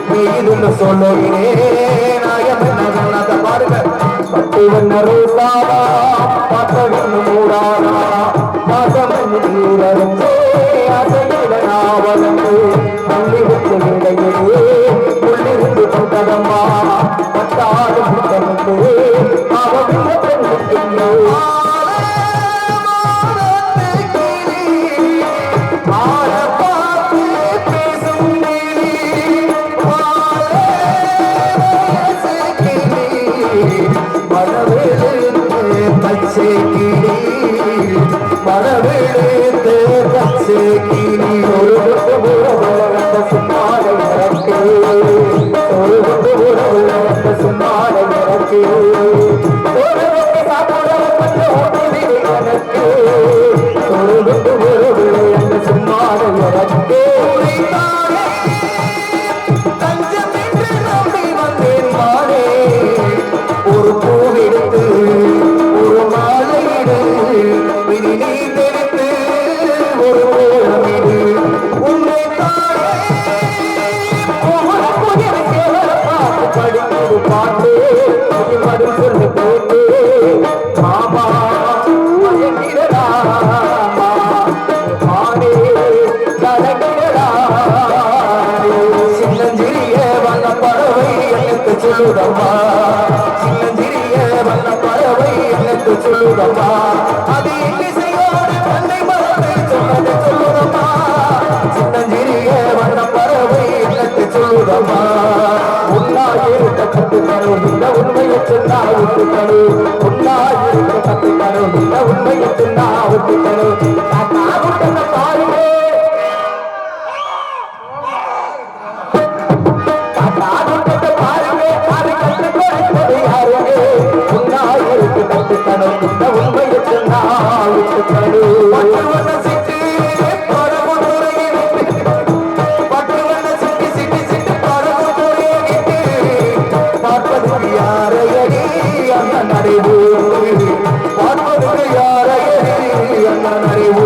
மீதுன்னு சொல்லுகிறே நாயம் என்ன பாருங்க பட்டு வண்ண ரோசாவா பட்டவன் மூடானா பாசமன் நீரறிஞ்சே அசையில நாவலந்து பள்ளி விட்டு இடையிலே உள்ளிருந்து கொண்டதம்மா பட்டாடு புத்தனுக்கு அவன் பெண்ணுக்கு ஒரு பூவெடுத்து ஒரு மாலையிடு விதி நீ தெரித்து ஒரு ஓரமிடு உன்னை படிக்கிறது பாட்டு பதில் சொல்லு போட்டு மாமா மயங்கிடடா மானே கலங்கிடடா சின்னஞ்சிறிய வண்ண பறவை எனக்கு சொல்லுதம்மா சின்னஞ்சிறிய வண்ண பறவை எனக்கு சொல்லுதம்மா அது இசையோடு தன்னை மறந்து சொன்னதை சொல்லுதம்மா சின்னஞ்சிறிய வண்ண பறவை எனக்கு சொல்லுதம்மா உன்னாயிருக்க கட்டுக்கணும் இந்த உண்மையை சொன்னா விட்டுக்கணும் உன்னாயிருக்க கட்டுக்கணும் இந்த உண்மையை சொன்னா விட்டுக்கணும் பாருங்க பாருங்க அது கற்றுக் கொடுத்தது யாருங்க உன்னாயிருக்கு கட்டுக்கணும் இந்த உண்மையை சொன்னா விட்டுக்கணும் பார்ப்பதற்கு யாரையடி அந்த நடைவு பார்ப்பதற்கு யாரையடி அந்த நடைவு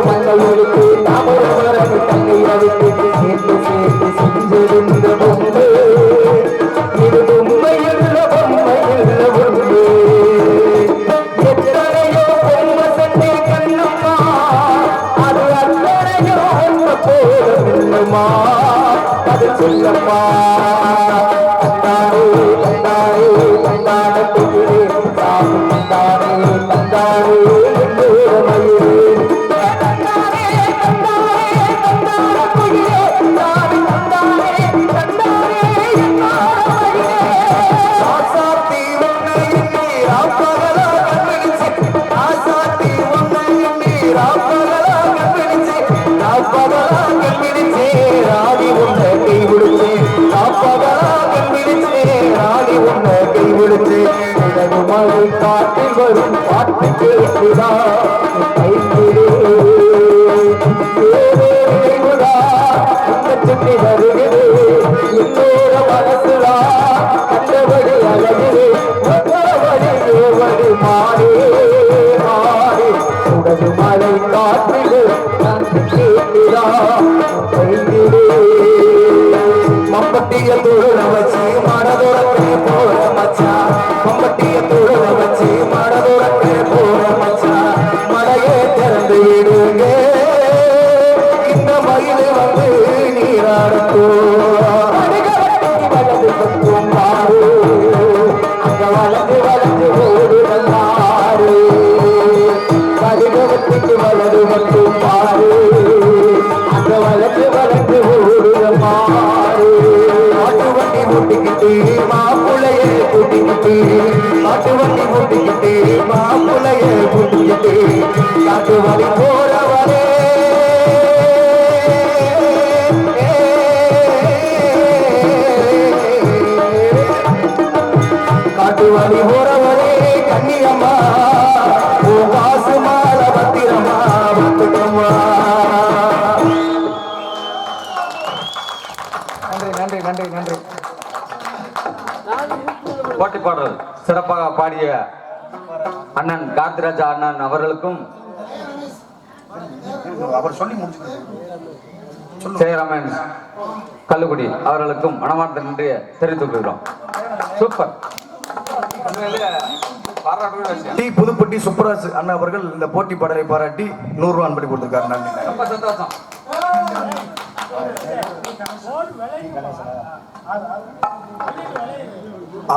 மன்னவருக்கு தாமரவரகு தன்னை அவிட்டு சேர்த்து சேர்த்து செஞ்சிருந்த பொம்பு இது பொம்மையுள்ள பொம்மையுள்ள பொம்பு எத்தனையோ பொம்மை சண்டை கண்ணுமா அது அத்தனையோ பொம்மை போலமா அது சொல்லம்மா காட்டில் வரும் பாட்டு கேட்குதா சுற்றி வருகிறது இன்னொரு மனசுதா கண்டபடி அழகு மாறி மாறி உடது மலை காற்றில் கேட்குதா மம்பட்டிய தூர வச்சு மனதோட போற மச்சா மம்பட்டிய தூர வச்சு ஓட்டிக்கிட்டு மாட்டு வண்டி ஓட்டிக்கிட்டு மாப்பிள்ளைய ஓட்டிக்கிட்டு காட்டு வழி போறவரே காட்டு வழி போறவரே கண்ணியம்மா வாசு மால பத்திரமா வந்துட்டம்மா. நன்றி நன்றி நன்றி நன்றி. போட்டி பாடல் சிறப்பாக பாடிய அண்ணன் காந்திராஜா அண்ணன் அவர்களுக்கும் அவர் சொல்லி முடிச்சு ஜெயராமன் கல்லுக்குடி அவர்களுக்கும் மனமார்ந்த நன்றியை தெரிவித்துக் கொள்கிறோம். சூப்பர். டி புதுப்பட்டி சுப்பராஜ் அண்ணா அவர்கள் இந்த போட்டி பாடலை பாராட்டி 100 ரூபாய் அன்பளி கொடுத்திருக்காரு. நன்றி. ரொம்ப சந்தோஷம்.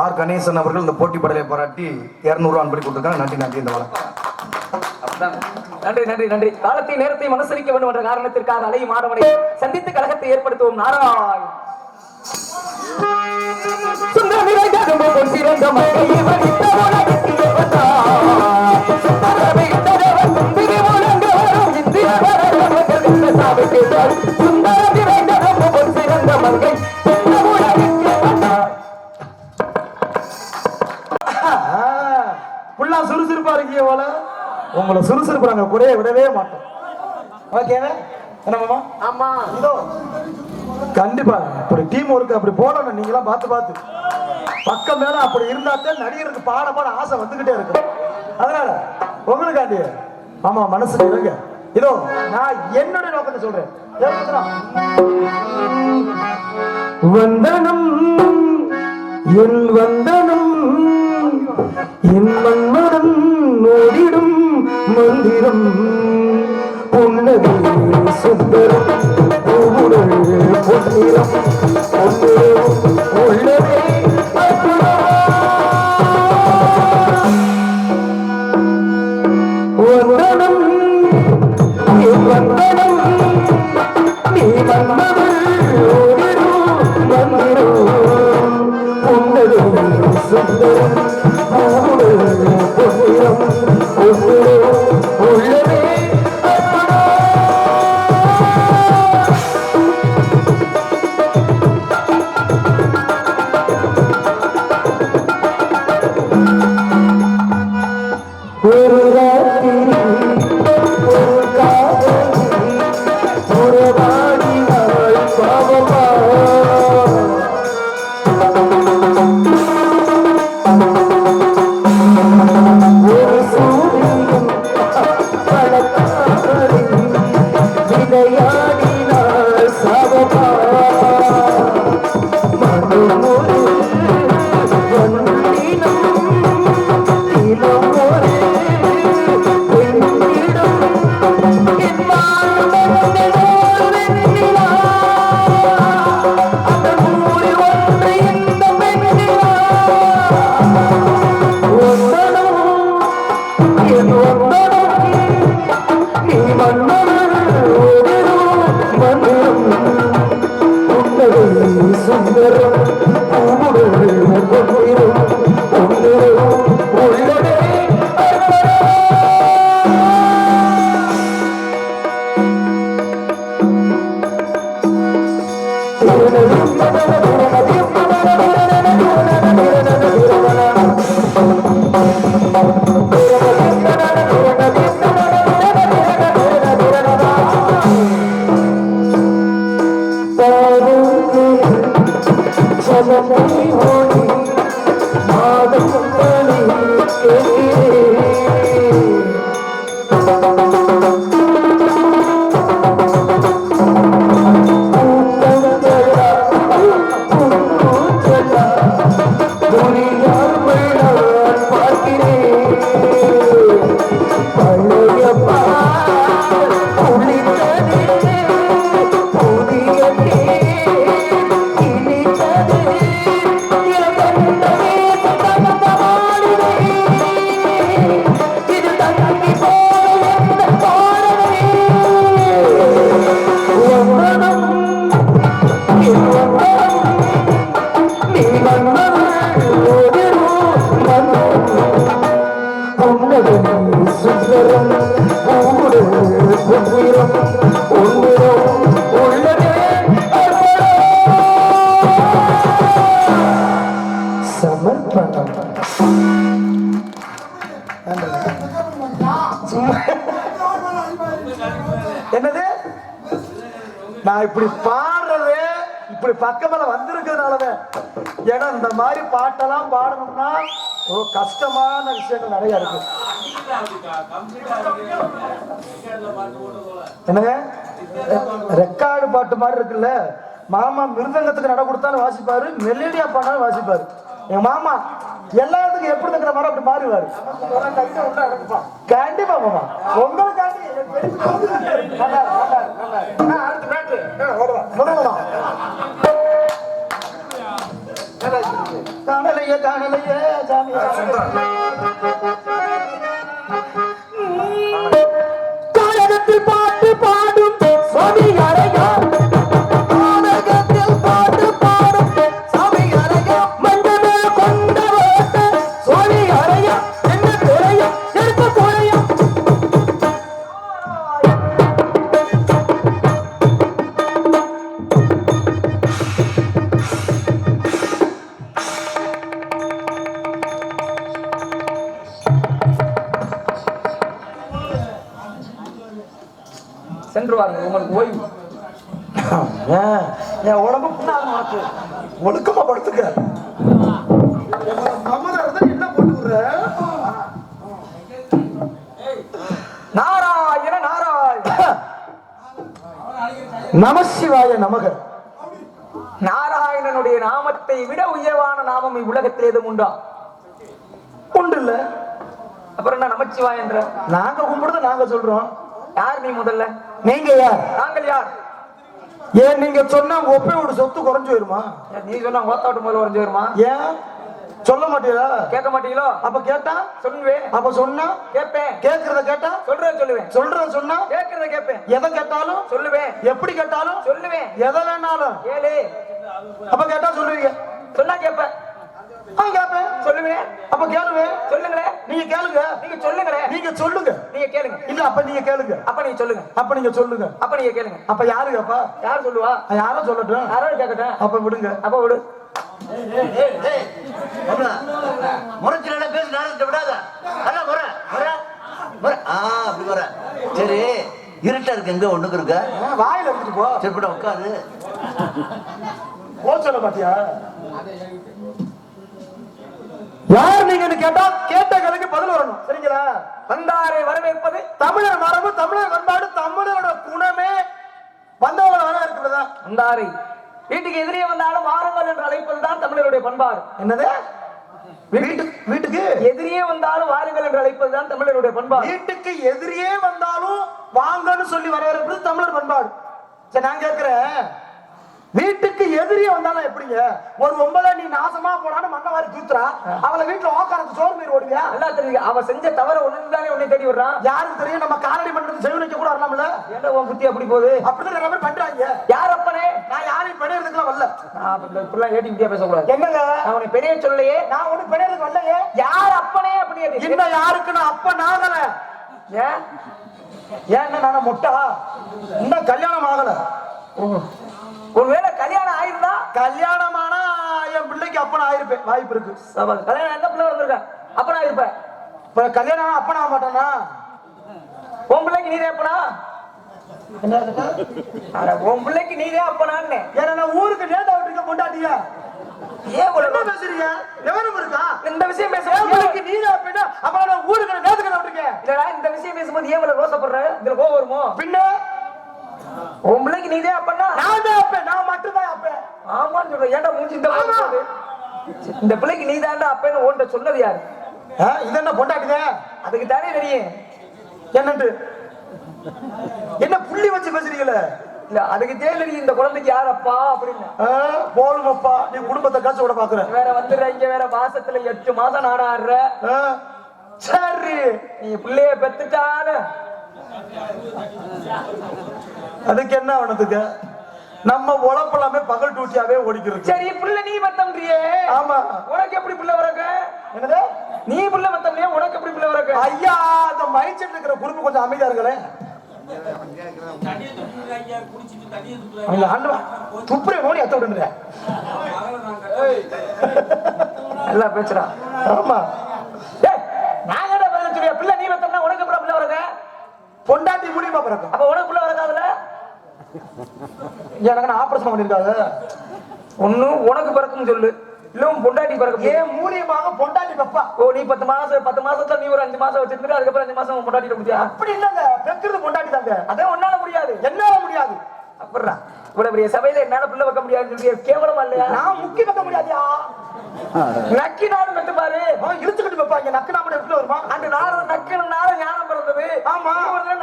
ஆர் கணேசன் அவர்கள் இந்த போட்டி பாடலை பாராட்டி 200 ரூபாய் அன்பளி கொடுத்திருக்காங்க. நன்றி நன்றி. இந்த வணக்கம். நன்றி நன்றி நன்றி. காலத்தை நேரத்தை அனுசரிக்க வேண்டும் என்ற காரணத்திற்காக அலையும் மாணவனை சந்தித்து கழகத்தை ஏற்படுத்துவோம். நாராய் சுறுசுறுப்பா இருக்கீங்க போல. உங்களை சுறுசுறுப்பு நாங்க குறைய விடவே மாட்டோம். ஓகேவா? என்னமாமா? ஆமா. இதோ கண்டிப்பா அப்படி டீம் ஒர்க் அப்படி போடணும். நீங்களாம் பார்த்து பார்த்து பக்கம் மேல அப்படி இருந்தாத்தான் நடிகருக்கு பாட பாட ஆசை வந்துகிட்டே இருக்கு. அதனால உங்களுக்காண்டி ஆமா மனசுல இருங்க. இதோ நான் என்னுடைய நோக்கத்தை சொல்றேன். வந்தனம் என் வந்தனம் என் மன்மதன் ஓடிடும் மந்திரம் பொன்னது சுந்தரம் பூவுடல் பொன்னிறம் உள்ளதே வந்தனம் என் வந்தனம் நீ மன்மதன் ஓடிடும் மந்திரம் பொன்னது சுந்தரம் பூவுடல் பொன்னிறம் உள்ளதே ஒரு ராத்திரி ஒரு காதலி உறவாடினாள் பாவமா ஒரு சூரியன் பழக்காதலி விளையாடினாள் சாவமா மனமொரு வண்டினம் இளமொரு என்னது நான் இப்படி பாடுறது இப்படி பக்கமேல வந்திருக்கிறதுனாலதான். ஏன்னா இந்த மாதிரி பாட்டெல்லாம் பாடணும்னா கஷ்டமான விஷயங்கள் நிறைய இருக்கு. என்னங்க ரெக்கார்டு பாட்டு மாதிரி இருக்குல்ல. மாமா மிருதங்கத்துக்கு நட கொடுத்தாலும் வாசிப்பாரு, மெலடியா பாடினாலும் வாசிப்பாரு. என் மாமா எல்லாத்துக்கும் எப்படி இருக்கிற மாதிரி அப்படி மாறுவாரு. கண்டிப்பா மாமா உங்களுக்காண்டி காணலையே காணலையே சாமி காலகத்தில் பாட்டு பாடும் சுவாமி அறையா காலகத்தில் பாட்டு பாடும் சாமி அறையா மண்டமே கொண்ட ஓட்ட சுவாமி அறையா என்ன குறையா எடுத்த குறையா சென்று வாருங்கள், உங்களுக்கு ஓய்வு. என் உடம்பு புண்ணாகும் உனக்கு. ஒழுக்கமா படுத்துக்க. என்ன போட்டு நாராயண நாராயண நமசிவாய நமக. நாராயணனுடைய நாமத்தை விட உயர்வான நாமம் இவ்வுலகத்தில் எதுவும் உண்டா? உண்டு இல்ல. அப்புறம் என்ன நமச்சிவாய என்ற? நாங்க கும்பிடுறது நாங்க சொல்றோம். யார் நீ முதல்ல? நீங்க யார்? நாங்கள் யார்? ஏன் நீங்க சொன்னா ஒப்பையோட சொத்து குறைஞ்சு வருமா? நீ சொன்னா ஓத்தாட்டு முதல்ல குறைஞ்சு வருமா? ஏன் சொல்ல மாட்டீங்களா? கேட்க மாட்டீங்களோ? அப்ப கேட்டா சொல்லுவேன். அப்ப சொன்னா கேட்பேன். கேட்கறத கேட்டா சொல்லுவேன். சொல்றத சொன்னா கேட்கறத கேட்பேன். எதை கேட்டாலும் சொல்லுவேன். எப்படி கேட்டாலும் சொல்லுவேன். எதை வேணாலும் கேளு. அப்ப கேட்டா சொல்லுவீங்க. சொன்னா கேட்பேன். கேட்பேன். சொல்லுவேன். அப்ப கேளுவேன். சொல்லுங்களேன். நீங்க கேளுங்க. நீங்க சொல்லுங்களேன். நீங்க சொல்லுங்க. நீங்க கேளுங்க. இல்ல அப்ப நீங்க கேளுங்க. அப்ப நீங்க சொல்லுங்க. அப்ப நீங்க சொல்லுங்க. அப்ப நீங்க கேளுங்க. அப்ப யாரு கேப்பா? யார் சொல்லுவா? யாரோ சொல்லட்டும். யாரோ கேட்கட்டும். அப்ப விடுங்க. அப்ப விடு. முறைச்சில பேசி நாடகத்தை விடாத. அல்ல முறை முறை முறை. அப்படி முறை. சரி இருட்டா இருக்கு, எங்க ஒண்ணுக்கு இருக்க வாயில எடுத்துட்டு போ. சரி கூட உட்காரு. போ சொல்ல மாட்டியா? யார் நீங்கன்னு கேட்டா கேட்ட கேள்விக்கு பதில் வரணும். சரிங்களா? வந்தாரை வரவேற்பது தமிழர் மரபு, தமிழர் பண்பாடு, தமிழரோட குணமே வந்தவங்களை வரவேற்கிறதா. வந்தாரை வீட்டுக்கு எதிரே வந்தாலும் வாருங்கள் என்று அழைப்பதுதான் தமிழருடைய பண்பாடு. என்னது? வீட்டுக்கு எதிரியே வந்தாலும் வாருங்கள் என்று அழைப்பதுதான் தமிழருடைய பண்பாடு. வீட்டுக்கு எதிரியே வந்தாலும் வாங்கன்னு சொல்லி வரவேற்பது தமிழர் பண்பாடு. சரி நான் கேட்கிறேன், வீட்டுக்கு எதிரியே வந்தாலும் எப்படிங்க? ஒரு 9 நீ நாசமா போனான்னு மண்ண வாரி தூத்துறா, அவளை வீட்டுல ஓக்காரத்து சோறு மீறி ஓடுவியா? நல்லா தெரியுது. அவ செஞ்ச தவற ஒண்ணுதானே உன்னை தேடி விடுறான். யாருக்கு தெரியும்? நம்ம காலடி பண்றது செவி வைக்க கூட வரலாம்ல. ஏன்டா உன் புத்தி அப்படி போகுது? அப்படிதான் நிறைய பேர் பண்றாங்க. யார் அப்பனே? நான் யாரையும் பெரியதுக்குலாம் வரல. இப்பெல்லாம் ஏடி விட்டியா பேசக்கூடாது. என்னங்க நான் உன்னை பெரிய சொல்லலையே. நான் ஒண்ணு பெரியதுக்கு வரலையே. யார் அப்பனே அப்படி? இன்னும் யாருக்கு நான் அப்ப நாகல. ஏன் ஏன் நான முட்டா? இன்னும் கல்யாணம் ஆகல. ஒருவேளை கல்யாணம் ஆயிருந்தா? கல்யாணமானா என் பிள்ளைக்கு அப்பன ஆயிருப்பேன். வாய்ப்பு இருக்கு. கல்யாணம் எந்த பிள்ளை வந்திருக்க? அப்பனா ஆயிருப்பேன். இப்ப கல்யாணம் அப்பன ஆக மாட்டானா? உன் பிள்ளைக்கு நீரே அப்பனா? உன் பிள்ளைக்கு நீரே அப்பனான்னு? ஏன்னா நான் ஊருக்கு நேதா விட்டுருக்க கொண்டாட்டியா? ஏன் என்ன பேசுறீங்க? விவரம் இருக்கா? இந்த விஷயம் பிள்ளைக்கு பேசும்போது நீரே அப்படின்னா அப்புறம் நான் ஊருக்கு நேதுக்கு விட்டுருக்கேன். இல்லடா, இந்த விஷயம் பேசும்போது ஏன் இவ்வளவு ரோசப்படுற? இதுல கோவம் வருமோ? பின்ன உன் பிள்ளைக்கு நீதே அப்பன்னா? நான் தான் அப்பேன். நான் மட்டும்தான் அப்பேன். ஆமான்னு சொல்றேன். ஏன்டா மூஞ்சி இந்த பிள்ளைக்கு நீதாண்டா அப்பன்னு ஓண்ட சொன்னது யாரு? இது என்ன பொண்டாட்டிதே? அதுக்கு தானே தெரியும். என்னட்டு என்ன புள்ளி வச்சு பேசுறீங்களே? இல்ல அதுக்கு தெரியும் இந்த குழந்தைக்கு யார் அப்பா அப்படின்னு. போலுமப்பா, நீ குடும்பத்தை காசு விட பாக்குற. வேற வந்துடுறீங்க, வேற மாசத்துல 8 மாசம் நாடாடுற. சரி நீ பிள்ளைய பெத்துட்டான அதுக்கு என்ன அவனதுக்கு? நம்ம உழப்பலாமே பகல் டூட்டியாவே ஓடிக்கிறது. சரி பிள்ளை நீ பத்தம்ன்றியே. ஆமா. உனக்கு எப்படி பிள்ளை வரக்க? என்னது? நீ பிள்ளை பத்தம்லையே, உனக்கு எப்படி பிள்ளை வரக்க? ஐயா, அந்த மைச்சல் இருக்கிற குடும்பம் கொஞ்சம் அமைதியா இருக்கலே. துப்புரே மோடி அத்த விடுற எல்லாம் பேசுறா. ஆமா. நான் என்ன பிள்ளை நீ பத்தம்னா உனக்கு எப்படி பிள்ளை வரக்க? பொண்டாட்டி மூலியமா பிறக்கும். அப்ப உனக்கு பிள்ளை வரக்காதுல? எனக்கு ஆபரேஷன் பண்ணிருக்காங்க. ஒண்ணும் உனக்கு பிறக்கும் சொல்லு, இல்ல உன் பொண்டாட்டி பிறக்கும். ஏன் மூலியமாக பொண்டாட்டி பப்பா? ஓ நீ 10 மாசத்துல நீ ஒரு 5 மாசம் வச்சிருந்துட்டு அதுக்கப்புறம் 5 மாசம் உன் பொண்டாட்டி கொடுத்தியா? அப்படி இல்லங்க, பெக்கிறது பொண்டாட்டி தாங்க. அதான் உன்னால முடியாது. என்னால முடியாது. அப்புறம் இவ்வளவு பெரிய சபையில என்னால பிள்ளை வைக்க முடியாதுன்னு சொல்லி கேவலமா இல்லையா? நான் முக்கி வைக்க முடியாதியா? நக்கினாலும் நட்டு பாரு, இழுத்துக்கிட்டு வைப்பாங்க. நக்குனா கூட எப்படி வருமா? அந்த நாரம் நக்கினால ஞானம் பிறந்தது. ஆமா,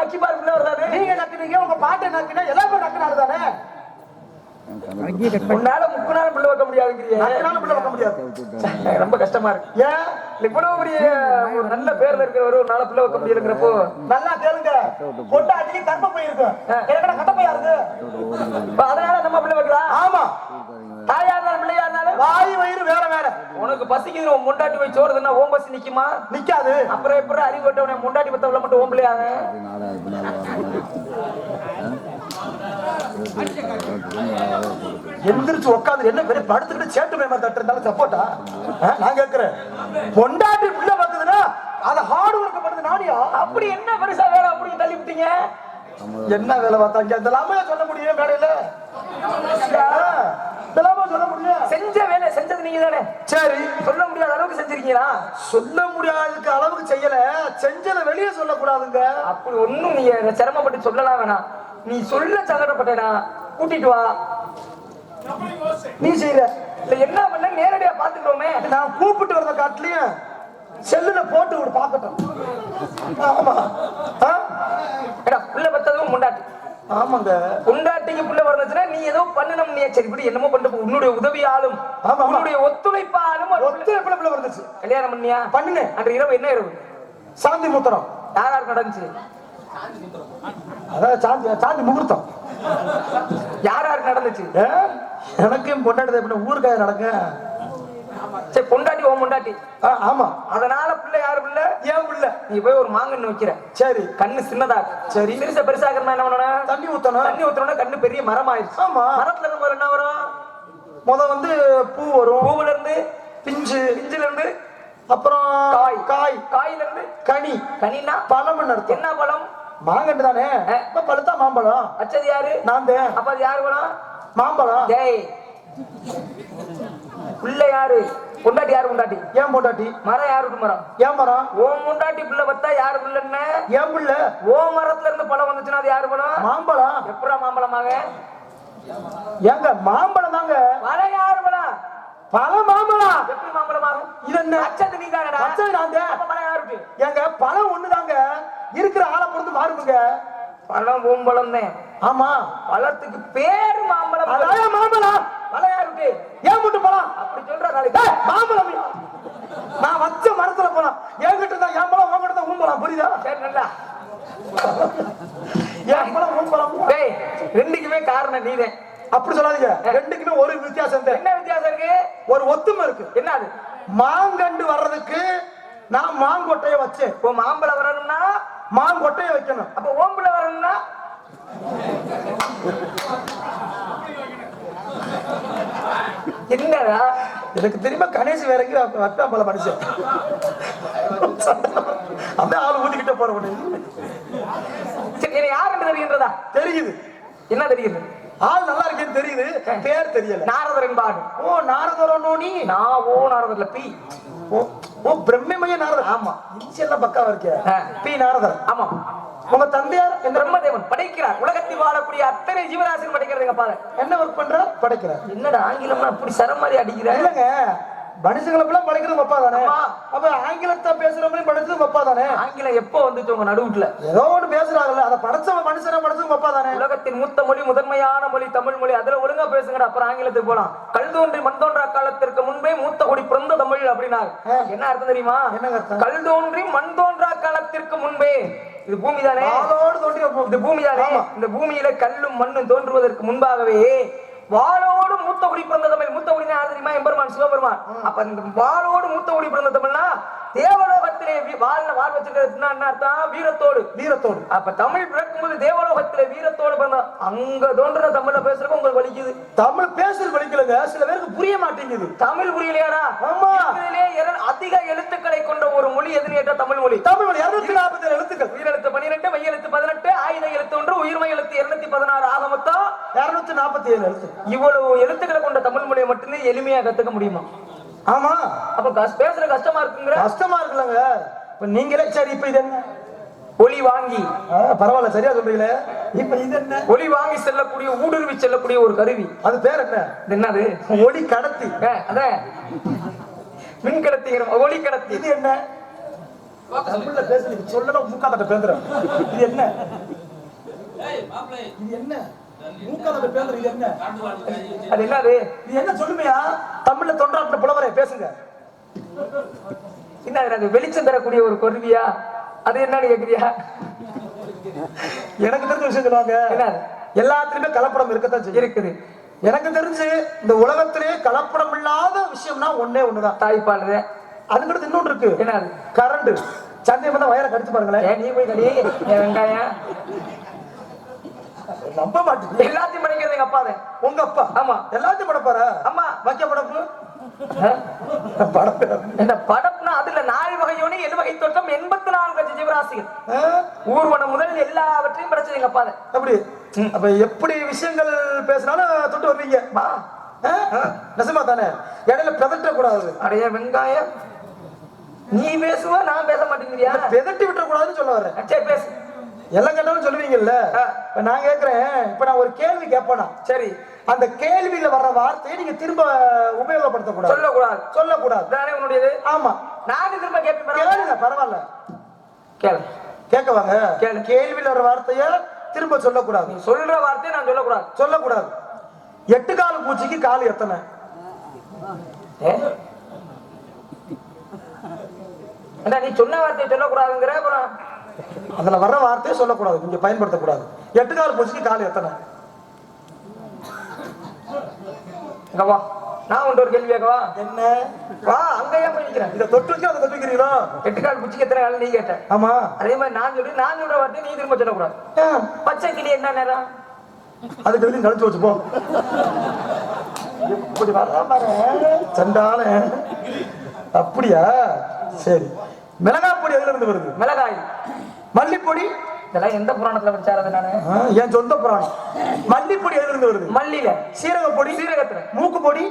நக்கி பாரு பிள்ளை வருதானே. நீங்க நக்குனீங்க, உங்க பாட்டை நக்குனா எல்லாமே நக்குனாரு தானே. உன்னால முக்குனாலும் பிள்ளை வைக்க முடியாதுங்கிறியே. நக்குனாலும் பிள்ளை வைக்க முடியாது. ரொம்ப கஷ்டமா இருக்கு. ஏன் இவ்வளவு பெரிய ஒரு நல்ல பேர்ல இருக்கிறவரு ஒரு நாளை பிள்ளை வைக்க முடியலங்கிறப்போ நல்லா கேளுங்க. பொண்டாட்டிக்கு கர்ப்ப போயிருக்கு, எனக்கு கட்டப்பையா இருக்கு. அதனால நம்ம பிள்ளை வைக்கலாம். ஆமா, தாயா இருந்தாலும் பிள்ளையா இருந்தாலும் வாய் வயிறு வேற வேற. உனக்கு பசிக்குது, உன் முண்டாட்டி போய் சோறுதுன்னா ஓம் பசி நிக்குமா? நிக்காது. அப்புறம் எப்படி அறிவு விட்டவனே முண்டாட்டி பத்தவள மட்டும் ஓம் பிள்ளையாங்க. எந்திரிச்சு உட்காந்து என்ன பெரிய படுத்துக்கிட்டு சேட்டு மேல தட்டு இருந்தாலும் சப்போட்டா? நான் கேட்கிறேன், பொண்டாட்டி பிள்ளை பார்க்குதுன்னா அதை ஹார்ட் ஒர்க் பண்ணுது நாடியா? அப்படி என்ன பெருசா வேலை அப்படி தள்ளி விட்டீங்க? என்ன வேலை பார்த்தாங்க? இதெல்லாமே சொல்ல முடியும் மேடையில, இதெல்லாமே சொல்ல முடியும். செஞ்ச வேலை செஞ்சது நீங்க தானே. சரி, சொல்ல முடியாத அளவுக்கு செஞ்சிருக்கீங்களா? சொல்ல முடியாததுக்கு அளவுக்கு செய்யல, செஞ்சதை வெளியே சொல்லக்கூடாதுங்க. அப்படி ஒண்ணும் நீங்க சிரமப்பட்டு சொல்லலாம் வேணாம். நீ சொல்ல சங்கடப்பட்டா கூட்டிட்டு வா, நீ செய்யற இல்ல என்ன பண்ண நேரடியா பாத்துக்கிறோமே. நான் கூப்பிட்டு வரத காட்டிலையும் செல்லுல போட்டு விடு பாக்கட்டும். ஆமா, புள்ள பத்ததும் முண்டாட்டி. ஆமாங்க, பொண்டாட்டிக்கு புள்ள வரதுன்னா நீ ஏதோ பண்ணணும். நீ சரி இப்படி என்னமோ பண்ணிட்டு உன்னுடைய உதவியாலும் உன்னுடைய ஒத்துழைப்பாலும் ஒத்துழைப்புல பிள்ளை வந்துச்சு. கல்யாணம் பண்ணியா? பண்ணுங்க. அன்று இரவு என்ன இரவு? சாந்தி முத்திரம். யாராருக்கு நடந்துச்சு? அதான் சாந்தி முகூர்த்தம். யாராருக்கு நடந்துச்சு? எனக்கும் பொண்டாட்டி ஊருக்காக நடக்க. சரி, பொண்டாட்டி ஓ பொண்டாட்டி. ஆமா, அதனால பிள்ளை யாரு பிள்ளை? ஏன் பிள்ளை? நீ போய் ஒரு மாங்கன்னு வைக்கிற. சரி, கண்ணு சின்னதா சரி, பெருசா பெருசாகிறமா என்ன பண்ணணும்? தண்ணி ஊத்தணும். தண்ணி ஊத்தணும்னா கண்ணு பெரிய மரம் ஆயிடுச்சு. ஆமா, மரத்துல இருந்து என்ன வரும்? வந்து பூ வரும். பூவுல இருந்து பிஞ்சு, பிஞ்சுல இருந்து அப்புறம் காய், காய், காயில இருந்து கனி. கனினா பழம் அர்த்தம். என்ன பழம்? மாங்கண்டு தானே. பழுத்தா மாம்பழம். வச்சது யாரு? நான் தான். அப்ப அது யாரு பழம்? மாம்பழம். டேய், பிள்ளை யாரு? பொண்டாட்டி யாரு? பொண்டாட்டி. ஏன் பொண்டாட்டி? மரம் யாருக்கு மரம்? ஏன் மரம்? ஓ முண்டாட்டி பிள்ளை பத்தா யாரு பிள்ளைன்னு? ஏன் பிள்ளை? ஓ மரத்துல இருந்து பழம் வந்துச்சுன்னா அது யாரு பழம்? மாம்பழம். எப்படா மாம்பழமாக? ஏங்க மாம்பழம் தாங்க. பழம் யாரு பழம்? பழம் மாம்பழம். எப்படி மாம்பழமாகும்? இது என்ன? அச்சது நீ தானடா. அச்சது நான் தான். அப்ப பழம் யாருக்கு? ஏங்க பழம் ஒண்ணுதாங்க, இருக்கிற ஆளை பொறுத்து மாறுங்க. பழம் பூம்பழம் தான். ஆமா, பழத்துக்கு பேரு மாம்பழம். அதான் மாம்பழம். பழம் யாருக்கு? ஏன் மட்டும் பழம் அப்படி சொல்ற நாளைக்கு மாம்பழம். நான் வச்ச மரத்துல பழம் என்கிட்ட தான் ஏன் பழம், உங்ககிட்ட தான் ஊம்பழம். புரியுதா? சரி, நல்லா. ஏன் பழம் ஊம்பழம். டேய், ரெண்டுக்குமே காரணம் நீதான். அப்படி சொல்லாதீங்க, ரெண்டுக்குமே ஒரு வித்தியாசம் தான். என்ன வித்தியாசம் இருக்கு? ஒரு ஒத்துமை இருக்கு. என்ன அது? மாங்கண்டு வர்றதுக்கு நான் மாங்கொட்டைய வச்சேன். இப்போ மாம்பழம் வரணும்னா மாங்கொட்டைய வைக்கணும். அப்ப ஓம்புல வரணும்னா என்னடா? எனக்கு தெரியுமா கணேஷ் வேற எங்கேயும் வட்டா பல மனுஷன் அந்த ஆள் ஊட்டிக்கிட்டே போற உடனே. சரி, என்ன யாருன்னு தெரிகின்றதா? தெரியுது. என்ன தெரியுது? ஆள் நல்லா இருக்கேன்னு தெரியுது, பேர் தெரியல. நாரதர் என்பாடு. ஓ நாரதரோ நீ? நான் ஓ நாரதர்ல பி. ஓ பிரம்மமய நாரதர். ஆமா, இன்ஷியல்லா பக்காவா இருக்கே. பி நாரதர். ஆமா. உங்க தந்தையார் இந்த பிரம்மதேவன் படைக்கிறார். உலகத்தில் வாழக்கூடிய அத்தனை ஜீவராசிகள் படைக்கிறதுங்க பாரு. என்ன ஒர்க் பண்றார்? படைக்கிறார். என்னடா ஆங்கிலம்னா அப்படி சரம் மாதிரி அடிக்கிற? இல்லங்க, மனுஷங்களை எல்லாம் படைக்கிறது அப்பா தானே. அப்ப ஆங்கிலத்தை பேசுறவங்களையும் படைச்சது அப்பா தானே. ஆங்கிலம் எப்போ வந்துச்சு உங்க நடுவுல? ஏதோ ஒண்ணு பேசுறாங்கல்ல, அதை படைச்ச மனுஷனை படைச்சது அப்பா தானே. உலகத்தின் மூத்த மொழி, முதன்மையான மொழி தமிழ் மொழி. அதுல ஒழுங்கா பேசுங்கடா, அப்புறம் ஆங்கிலத்துக்கு போலாம். கல் தோன்றி மண் தோன்றா காலத்திற்கு முன்பே மூத்த குடி பிறந்த தமிழ் அப்படின்னா என்ன அர்த்தம் தெரியுமா? என்ன அர்த்தம்? கல் தோன்றி மண் தோன்றா காலத்திற்கு முன்பே. இது பூமி தானே. இது பூமி தானே. இந்த பூமியில கல்லும் மண்ணும் தோன்றுவதற்கு முன்பாகவே வாளோடு மூத்த குடி பிறந்த தமிழ். மூத்த குடினா யாரு தெரியுமா? எம்பெருமான் சிவபெருமான். அப்ப இந்த வாளோடு மூத்த குடி பிறந்த தமிழ்னா தேவலோகத்திலே வாழ் வச்சிருக்கிறதுனா என்ன அர்த்தம்? வீரத்தோடு. வீரத்தோடு. அப்ப தமிழ் பிறக்கும்போது தேவலோகத்திலே வீரத்தோடு பிறந்த அங்க தோன்ற தமிழ்ல பேசுறப்ப உங்களுக்கு வலிக்குது. தமிழ் பேசுறது வலிக்கலங்க, சில பேருக்கு புரிய மாட்டேங்குது. தமிழ் புரியலையாடா? ஆமா. அதிக எழுத்துக்களை கொண்ட ஒரு மொழி எதுன்னு கேட்டா தமிழ் மொழி. தமிழ் மொழி 247 எழுத்துக்கள். உயிரெழுத்து 12, மெய்யெழுத்து 18, ஆயுத எழுத்து 1, உயிர்மை எழுத்து 216 ஆக மொத்தம் 247 எழுத்து. இவ்வளவு எழுத்துக்களை கொண்ட தமிழ் மொழியை மட்டுமே எளிமையா கத்துக்க முடியுமா? ஆமா, அப்ப பேசுற கஷ்டமா இருக்குங்கிற. கஷ்டமா இருக்குல்லங்க. இப்ப நீங்களே சரி, இப்ப இது என்ன? ஒளி வாங்கி பரவாயில்ல, சரியா சொல்றீங்களே. இப்ப இது என்ன? ஒளி வாங்கி செல்லக்கூடிய ஊடுருவி செல்லக்கூடிய ஒரு கருவி. அது பேர் என்ன? என்னது? ஒளி கடத்தி. அதான் மின் கடத்திங்கிற ஒளி கடத்தி. இது என்ன? தமிழ்ல பேசுறீங்க, சொல்லணும் மூக்காட்ட பேசுறேன். இது என்ன? இது என்ன? மூக்காட்ட பேசுறேன். இது என்ன? அது என்னது? இது என்ன சொல்லுமையா? தமிழ்ல தொண்டாற்ற புலவரே பேசுங்க. என்ன அது? வெளிச்சம் தரக்கூடிய ஒரு கருவியா? அது என்னன்னு கேக்குறியா? எனக்கு தெரிஞ்ச விஷயம் சொல்லுவாங்க. என்ன? எல்லாத்துலயுமே கலப்படம் இருக்கத்தான் செய்யும். இருக்குது. எனக்கு தெரிஞ்சு இந்த உலகத்திலேயே கலப்படம் இல்லாத விஷயம்னா ஒண்ணே ஒண்ணுதான், தாய்ப்பால். அதுங்கிறது இன்னொன்று இருக்கு. என்னது? கரண்ட். சந்தேகம் தான் வயரை கடிச்சு பாருங்களேன். நீ போய் கடி. வெங்காயம் நம்ப மாட்டேங்குது. எல்லாத்தையும் படைக்கிறது எங்க அப்பா தான். உங்க அப்பா? ஆமா. எல்லாத்தையும் படப்பாரா? ஆமா. வைக்க படப்பு இந்த படப்புனா அதுல 4 வகை யோனி, 7 வகை தோற்றம், 84 கட்சி ஜீவராசிகள், ஊர்வனம் முதல் எல்லாவற்றையும் படைச்சது எங்க அப்பா தான். அப்படி. அப்ப எப்படி விஷயங்கள் பேசினாலும் தொட்டு வருவீங்க. நெசமா தானே? இடையில பெதட்ட கூடாது. அடைய வெங்காயம் நீ பேசுவ, நான் பேச மாட்டேங்கிறியா? பெதட்டி விட்டுற கூடாதுன்னு சொல்ல வரேன். சரி பேசு. எல்லாம் கேட்டாலும் சொல்லுவீங்கல்ல. இப்ப நான் கேக்குறேன், இப்ப நான் ஒரு கேள்வி கேட்பேனா? சரி. அந்த கேள்வியில வர்ற வார்த்தையை நீங்க திரும்ப உபயோகப்படுத்தக்கூடாது, சொல்லக்கூடாது. தானே உன்னுடையது? ஆமா. நானே திரும்ப கேட்பேன். கேளுங்க, பரவாயில்ல. கேளு. கேட்க வாங்க. கேளு. கேள்வியில வர்ற வார்த்தைய திரும்ப சொல்லக்கூடாது. நீ சொல்ற வார்த்தையை நான் சொல்லக்கூடாது. 8 கால் பூச்சிக்கு கால் எத்தனை? நீ சொன்ன வார்த்தையை சொல்லக்கூடாதுங்கிற. அப்புறம் அதுல வர்ற வார்த்தையை சொல்லக்கூடாது, நீங்க பயன்படுத்தக்கூடாது. 8 கால் பூச்சிக்கு கால் எத்தனை? வா, நான் உன்ட்ட ஒரு கேள்வி கேட்கவா? என்ன? வா, அங்கேயே போய் நிக்கிறேன். இதை தொட்டு வைக்க அதை தொட்டு வைக்கிறீங்களா? 8 கால் பூச்சிக்கு எத்தனை கால் நீ கேட்ட. ஆமா. அதே மாதிரி நான் சொல்ற வார்த்தையை நீ திரும்ப சொல்லக்கூடாது. பச்சை கிளி என்ன நேரம்? அதுக்கு எதுவும் கழிச்சு வச்சுப்போ. இப்படி வரலாம் பாரு சண்டால. அப்படியா? சரி. மிளகாய் பொடி எதுல இருந்து வருது? மிளகாய். மல்லிப்பொடி இதெல்லாம் எந்த புராணத்துல படிச்சாரு நானு? என் சொந்த புராணம். மல்லிப்பொடி எதுல இருந்து வருது? மல்லியில. சீரக பொடி? சீரகத்துல. மூக்கு பொடி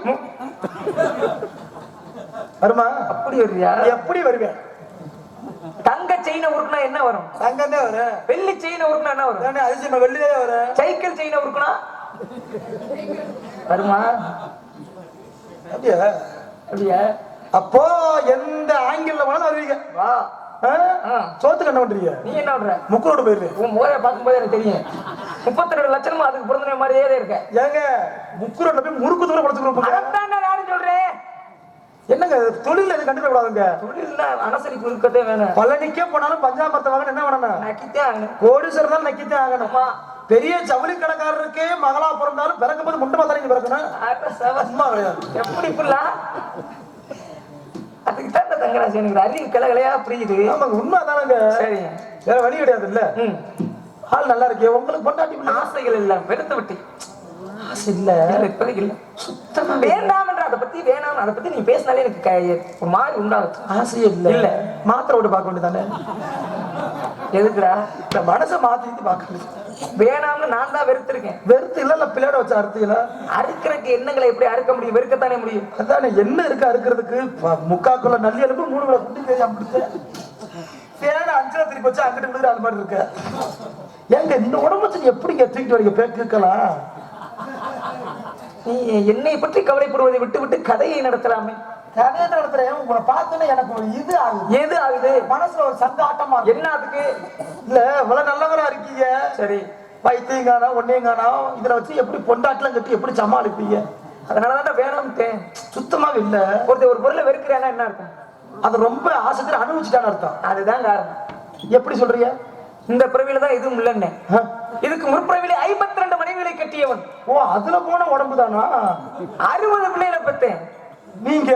வருமா? அப்படி வருவியா? எப்படி வருவேன்? தங்க செயின உருக்குனா என்ன வரும்? தங்கமே வரும். வெள்ளி செயின உருக்குனா என்ன வரும்? அதிசயமா வெள்ளியே வரும். சைக்கிள் செயின உருக்குனா வருமா? அப்படியா? அப்படியா? அப்போ எந்த ஆங்கிள் வேணாலும் வருவீங்க. வா. சோத்துக்கு என்ன பண்றீங்க? நீ என்ன பண்ற? முக்கரோடு போயிருவேன். உன் மோரைய பார்க்கும்போது எனக்கு தெரியும் 32 லட்சமா அதுக்கு பிறந்த மாதிரியே இருக்க. ஏங்க முக்குரோட்ல போய் முறுக்கு தூரம் படுத்துக்கிறோம். நானும் சொல்றேன். என்னங்க தொழில் எதுவும் கண்டுக்க கூடாதுங்க. தொழில்னா அனுசரிப்பு இருக்கதே வேணும். பழனிக்கே போனாலும் பஞ்சாமரத்தை வாங்க என்ன வேணும்? நக்கித்தே ஆகணும். கோடீஸ்வரர் தான் நக்கித்தே ஆகணுமா? பெரிய ஜவுளி கடைக்காரருக்கே மகளா பிறந்தாலும் பிறக்கும் போது முண்டமா தானே பிறக்கணும். சும்மா கிடையாது. எப்படி இப்படிலாம்? அதுக்கு தான் தங்கராசி எனக்கு அறிவு கிளகலையா புரியுது. ஆமாங்க, உண்மை தானங்க. சரி, வேற வழி கிடையாது இல்ல. ஆள் நல்லா இருக்கே. உங்களுக்கு பொண்டாட்டி ஆசைகள் இல்ல, வெறுத்து விட்டு ஆசை இல்ல இப்போதைக்கு இல்ல. சுத்தமா வேண்டாம் என்ற அதை பத்தி வேணாம், அதை பத்தி நீங்க பேசினாலே எனக்கு ஒரு மாதிரி உண்டாகுது. ஆசையே இல்ல. இல்ல மாத்திரை விட்டு பார்க்க வேண்டியதானே? எதுக்குடா? இந்த மனசை மாத்திட்டு பார்க்க வேணாம்னு நான் தான் வெறுத்திருக்கேன். வெறுத்து இல்ல பிள்ளையோட வச்சு அறுத்தீங்களா? அறுக்கிறதுக்கு எண்ணங்களை எப்படி அறுக்க முடியும்? வெறுக்கத்தானே முடியும். அதானே என்ன இருக்கு அறுக்கிறதுக்கு? முக்காக்குள்ள நல்லி எலும்பு 3 விலை குட்டி தெரியா முடிச்சு தேன 5 திருப்பி வச்சு அங்கிட்டு விழுகிற அது மாதிரி இருக்கு. ஏங்க இந்த உடம்பு எப்படிங்க தூக்கிட்டு வரீங்க? பேக்கலாம். நீ என்னை பற்றி கவலைப்படுவதை விட்டு விட்டு கதையை நடத்தலாமே. கதையை நடத்துறேன். உங்களை பார்த்தோன்னே எனக்கு ஒரு இது ஆகுது. எது ஆகுது? மனசுல ஒரு சந்த ஆட்டமா. என்ன அதுக்கு? இல்ல இவ்வளவு நல்லவரா இருக்கீங்க. சரி, வைத்தியம் காணா ஒன்னையும் காணா. இதுல வச்சு எப்படி பொண்டாட்டிலாம் கட்டி எப்படி சமாளிப்பீங்க? அதனாலதான் வேணாம்ட்டேன். சுத்தமாவே இல்ல. ஒரு பொருளை வெறுக்கிறானா என்ன அர்த்தம்? அது ரொம்ப ஆசைத்துல அனுபவிச்சுட்டான்னு அர்த்தம். அதுதான் காரணம். எப்படி சொல்றீங்க? இந்த பிறவில தான் எதுவும் இல்லைன்னு. இதுக்கு முற்பிறவிலே 52 மனைவிகளை கட்டியவன். ஓ, அதுல போன உடம்பு தானா? 60 பிள்ளைகளை பெற்றேன். நீங்க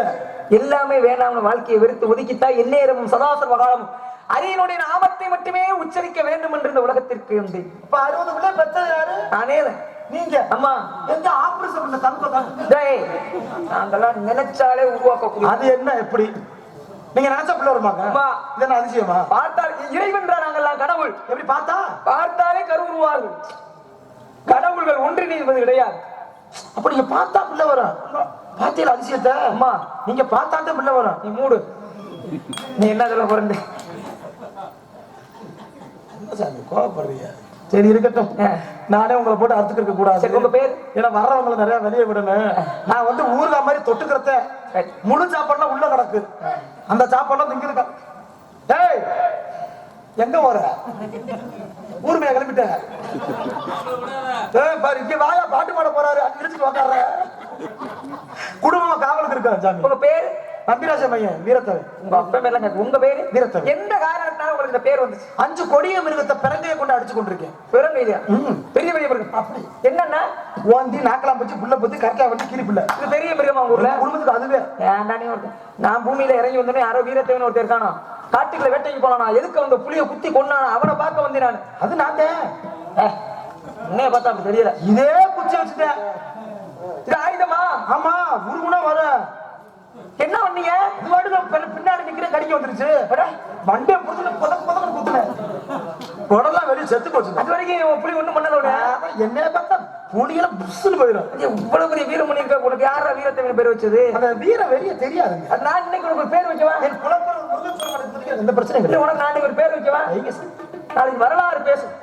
எல்லாமே வேணாம்னு வாழ்க்கையை வெறுத்து ஒதுக்கித்தான் எந்நேரமும் சதாசர் மகாலமும் அரியனுடைய நாமத்தை மட்டுமே உச்சரிக்க வேண்டும் என்று இந்த உலகத்திற்கு வந்து. இப்ப 60 பிள்ளை பெற்றது யாரு? நானே. நீங்க? அம்மா எங்க ஆபரேஷன் பண்ண தங்க அதெல்லாம் நினைச்சாலே உருவாக்கக்கூடிய. அது என்ன எப்படி நீங்க நினைச்ச பிள்ளை வருமாங்க அம்மா. இது என்ன அதிசயமா? பார்த்தால் இறைவன்றா நாங்கள்லாம் கடவுள். எப்படி பார்த்தா? பார்த்தாலே கருவுருவார்கள். கடவுள்கள் ஒன்றிணைவது கிடையாது. அப்ப நீங்க பார்த்தா பிள்ளை வரும். பாத்தீங்களா அதிசயத்தை? அம்மா நீங்க பார்த்தாதான் பிள்ளை வரும். நீ மூடு. நீ என்ன சொல்ல போறேன்? கோவப்படுறீங்க. சரி இருக்கட்டும். நானே உங்களை போட்டு அறுத்துக்க கூடாது. சரி, உங்க பேர்? ஏன்னா வர்றவங்களை நிறைய வெளியே விடணும். நான் வந்து ஊர்ல மாதிரி தொட்டுக்கிறத முழு சாப்பாடுலாம் உள்ள கிடக்கு. அந்த சாப்பாடுலாம் திங்கிருக்க. ஏய் எங்க போற? ஊர் மேல கிளம்பிட்டேன். பாரு இங்க வாயா பாட்டு பாட போறாரு. இடிச்சுட்டு உக்கார. குடும்பமா காவலுக்கு இருக்காரு சாமி. உங்க பேர்? நம்பிராஜ மையன் வீரத்தவன். உங்க அப்பா மேல உங்க பேரு? வீரத்தவன். எந்த காரணத்தினால உங்களுக்கு இந்த பேர் வந்துச்சு? 5 கொடிய மிருகத்தை பிறங்கையை கொண்டு அடிச்சு கொண்டிருக்கேன். பிறங்க இல்லையா? பெரிய பெரிய மிருகம். அப்படி என்னன்னா ஓந்தி நாக்கலாம் பச்சு புள்ள பத்தி கரெக்டா வந்து கீரி புள்ள. இது பெரிய மிருகமா உங்க ஊர்ல? குடும்பத்துக்கு அதுவே. ஏன்டானே ஒருத்தன் நான் பூமியில இறங்கி வந்தோடனே யாரோ வீரத்தேவன் ஒருத்தர் இருக்கானா, காட்டுக்குள்ள வேட்டைக்கு போனானா, எதுக்கு அந்த புளிய குத்தி கொண்டானா, அவனை பார்க்க வந்தேன் நான். அது நான் தான். உன்னைய பார்த்தா அப்படி தெரியல. இதே குச்சி வச்சுட்டேன். இது ஆயுதமா? ஆமா உருகுனா வர. என்ன பண்ணீங்க? இது வாட்டுக்கு பின்னாடி நிக்கிற கடிக்க வந்துருச்சு. மண்டே புடிச்சு புதக்கு குத்துனேன். உடலாம் வெளியே செத்து போச்சு. அது வரைக்கும் புலி ஒண்ணும் பண்ணல. என்ன பார்த்தா புலியெல்லாம் புஷ்னு போயிடும். இவ்வளவு பெரிய வீரம் பண்ணிருக்க. உனக்கு யாரா வீரத்தேவன் பேர் வச்சது? அந்த வீர வெளியே தெரியாதுங்க. அது நான் இன்னைக்கு உனக்கு ஒரு பேர் வைக்கவா? என் குலப்பெரும் எந்த பிரச்சனையும் இல்ல, கிடையாது. உனக்கு நான் இன்னைக்கு ஒரு பேர் வைக்கவா? நாளைக்கு வரலாறு பேசும்.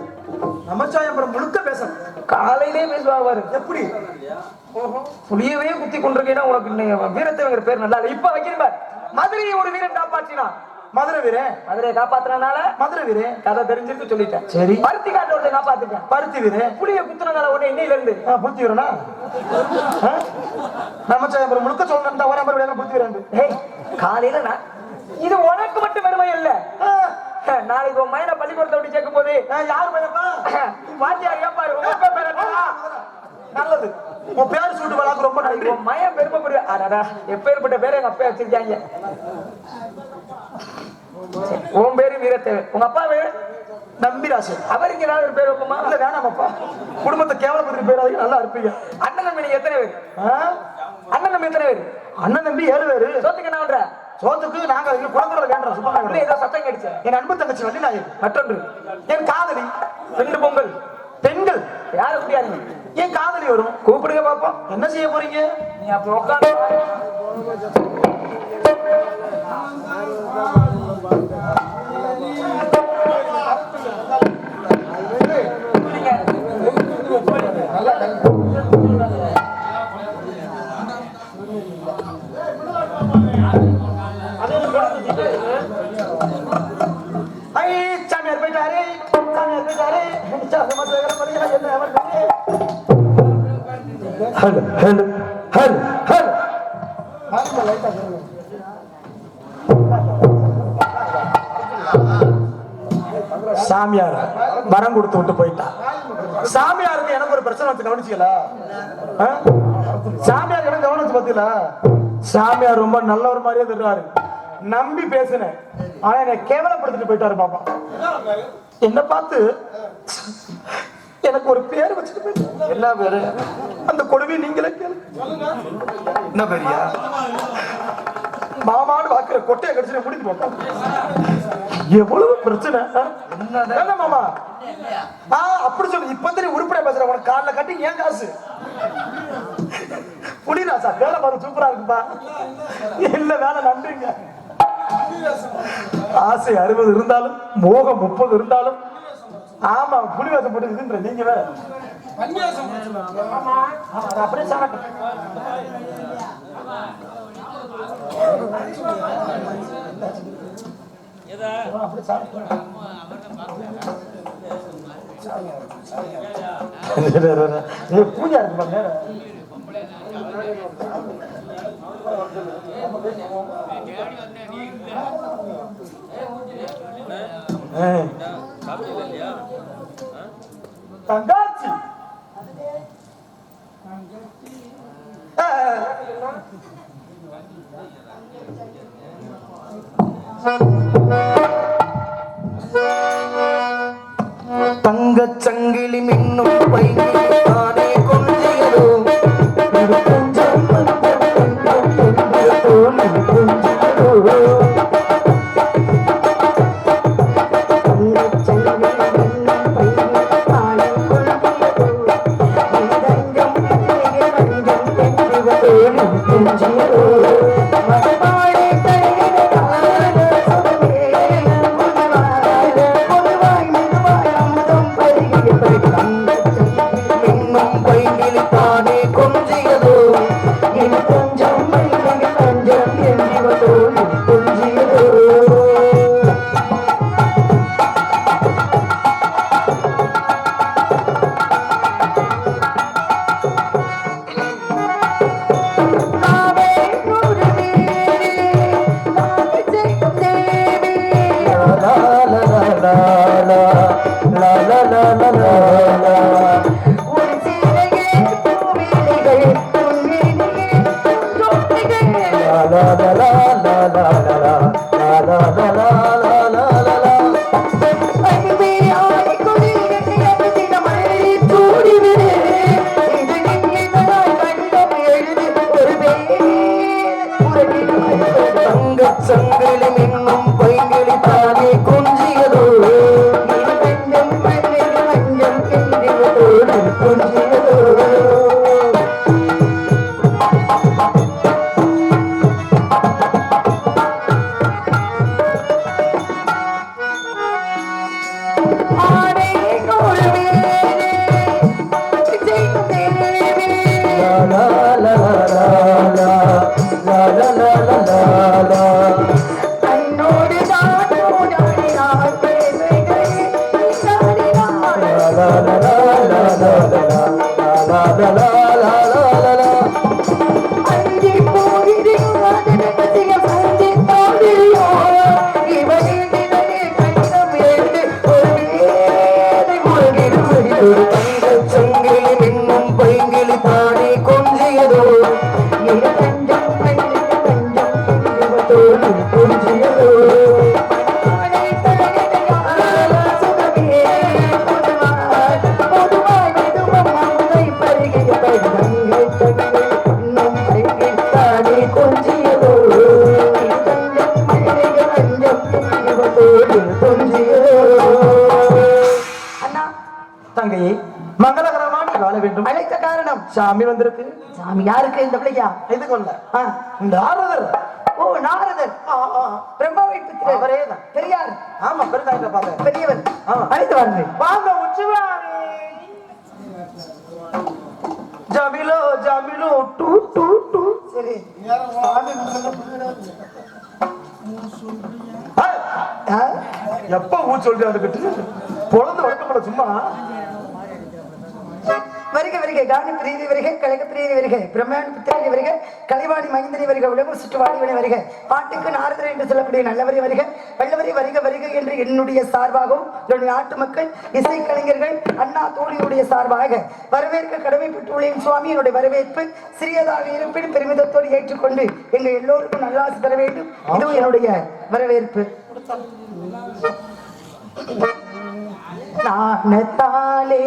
நமச்சிவாயம் முழுக்க பேசணும். காலையிலே பேசுவாரு. எப்படி புளியவே குத்தி கொண்டிருக்கேன்னா உனக்கு வீரத்தேவங்கிற பேர் நல்லா இல்ல. இப்ப வைக்கிறேன். மதுரையை ஒரு வீரன் காப்பாற்றினா. மதுரை வீரன். மதுரையை காப்பாத்தினால மதுரை வீரன் கதை தெரிஞ்சிருக்கு சொல்லிட்டேன். சரி. பருத்தி காட்டு ஒருத்தர் காப்பாத்திட்டேன். பருத்தி வீரன். புளிய குத்துனதால உடனே இன்னையில இருந்து புளுத்தி வீரனா? நமச்சிவாயம் முழுக்க சொல்லணும். ஒரு நம்பர் விளையாட புளுத்தி வீரன். ஏய், காலையில நான் இது உனக்கு மட்டும் பெருமை இல்ல. நாளைக்கு உன் மைன பள்ளிக்கூடத்தை விட்டு சேர்க்கும் போது யாரு பையப்பா? வாத்தியார் கேட்பாரு உங்க அப்பா பேர் என்ன? நல்லது. உன் பேர் சூட்டு வளாக்கு ரொம்ப நன்றி. உன் மயம் பெருமைப்படுற. அடடா, எப்பேற்பட்ட பேரை எங்க அப்பா வச்சிருக்காங்க. உன் பேரு வீரத்தேவன். உங்க அப்பா பேரு நம்பிராசன். அவருக்கு ஏதாவது ஒரு பேர் வைப்போமா? இல்ல வேணாமப்பா. குடும்பத்தை கேவலப்படுத்தி பேராது நல்லா இருப்பீங்க. அண்ணன் தம்பி நீங்க எத்தனை பேர்? அண்ணன் தம்பி எத்தனை பேர்? அண்ணன் தம்பி 7 பேரு. சோத்துக்கு என்ன பண்ற? சோத்துக்கு நாங்க குளக்குறத வேண்டோம். சும்மா ஏதோ சத்தம் கிடைச்சு. என் அன்பு தங்கச்சி வள்ளி நாயர். மற்றொன்று என் காதலி 2 பொங்கல் பெண்கள். யாரு முடியாதுங்க. என் காதலி வரும். கூப்பிடுங்க பாப்போம். என்ன செய்ய போறீங்க? நீ அப்ப உட்காந்து சாமியார் போயிட்டாரு. சாமியார் போயிட்டாரு. Hello hello hello hello. சாமியார் வரம் கொடுத்து விட்டு போயிட்டா. சாமியாருக்கு எனக்கு ஒரு பிரச்சனை வச்சு கவனிச்சுக்கல. சாமியார் எனக்கு கவனிச்சு பார்த்தீங்களா? சாமியார் ரொம்ப நல்லவர் மாதிரியே தருவாரு. நம்பி பேசுனேன். ஆனா என்னை கேவலப்படுத்திட்டு போயிட்டாரு பாப்பா. என்ன பார்த்து எனக்கு ஒரு பேர் வச்சுட்டு போயிட்டாரு. என்ன பேரு? அந்த கொடுமை நீங்களே கேளு. என்ன பெரியா? மாமான்னு பாக்குற கொட்டையை கடிச்சு முடித்து போட்டோம். எவ்வளவு பிரச்சனை. என்ன மாமா? அப்படி சொல்லு. இப்ப தெரியும் உருப்படியா பேசுற. உனக்கு காலைல கட்டி ஏன் காசு புடிராசா? வேலை பாரு சூப்பரா இருக்குப்பா. இல்ல வேலை நன்றிங்க. ஆசை 60 இருந்தாலும் மோகம் 30 இருந்தாலும். ஆமா புலிவாசம் போட்டு இதுன்ற நீங்க வேற அப்படியே சாப்பிட்டு பூஜா இருக்கு பாருங்க. தங்காச்சி தங்கச் சங்கிலி மின்னும் பையனே கொள்ளையரோ சாமி வந்திருக்கு. சாமி யாருக்கு? இந்த பிள்ளையா? இது கொள்ள நாரதர். ஓ நாரதர், பிரம்மாவை புத்திரர். அவரேதான். பெரியார். ஆமா, பெருதாயிட்ட பாரு. பெரியவர். ஆமா. அழைத்து வாருங்கள். வாங்க உச்சிவாரி. ஜமிலோ ஜமிலோ டூ டூ டூ. சரி. எப்ப ஊ சொல்லிட்டு அதுக்கிட்டு பொழுது வழக்கப்பட சும்மா. வருக வருக காணி பிரியதி வருக, கழக பிரியதி வருக, பிரம்மாண்ட புத்திரனி வருக, கலைவாணி மைந்தனி வருக, உலக சுற்றுவாணிவனை வருக, பாட்டுக்கு நாரதர் என்று சொல்லக்கூடிய நல்லவரை வருக, வல்லவரை வருக வருக என்று என்னுடைய சார்பாகவும் என்னுடைய நாட்டு மக்கள் இசைக்கலைஞர்கள் அண்ணா தோழியுடைய சார்பாக வரவேற்க கடமைப்பட்டுள்ளேன் சுவாமி. என்னுடைய வரவேற்பு சிறியதாக இருப்பினும் பெருமிதத்தோடு ஏற்றுக்கொண்டு எங்க எல்லோருக்கும் நல்லாசி தர வேண்டும். இதுவும் என்னுடைய வரவேற்பு. நாணத்தாலே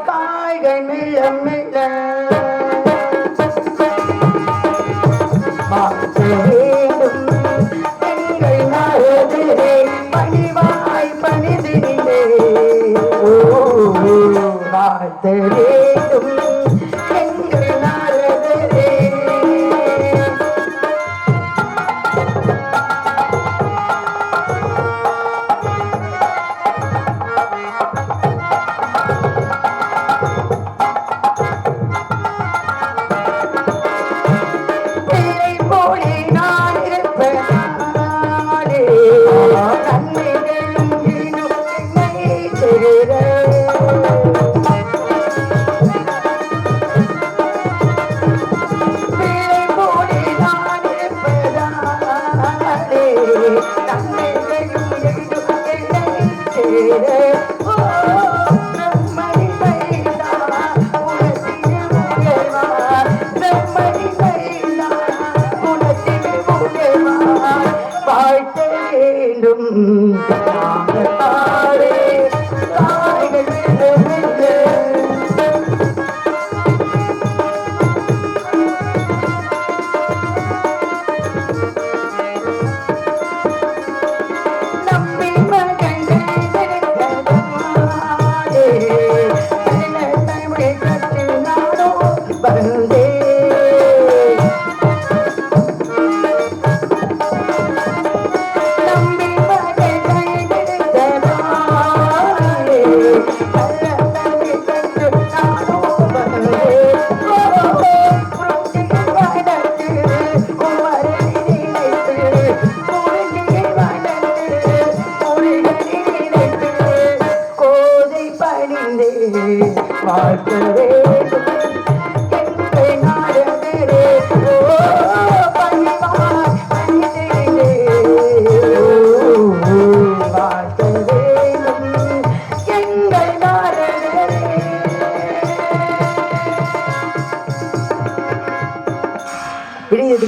காய்கள் மெல்ல மெல்ல வேண்டும் எங்கள் நாரதரே பணிவாய் பணிதிலே வாழ்த்த வேண்டும் எங்கள் நாரதரே.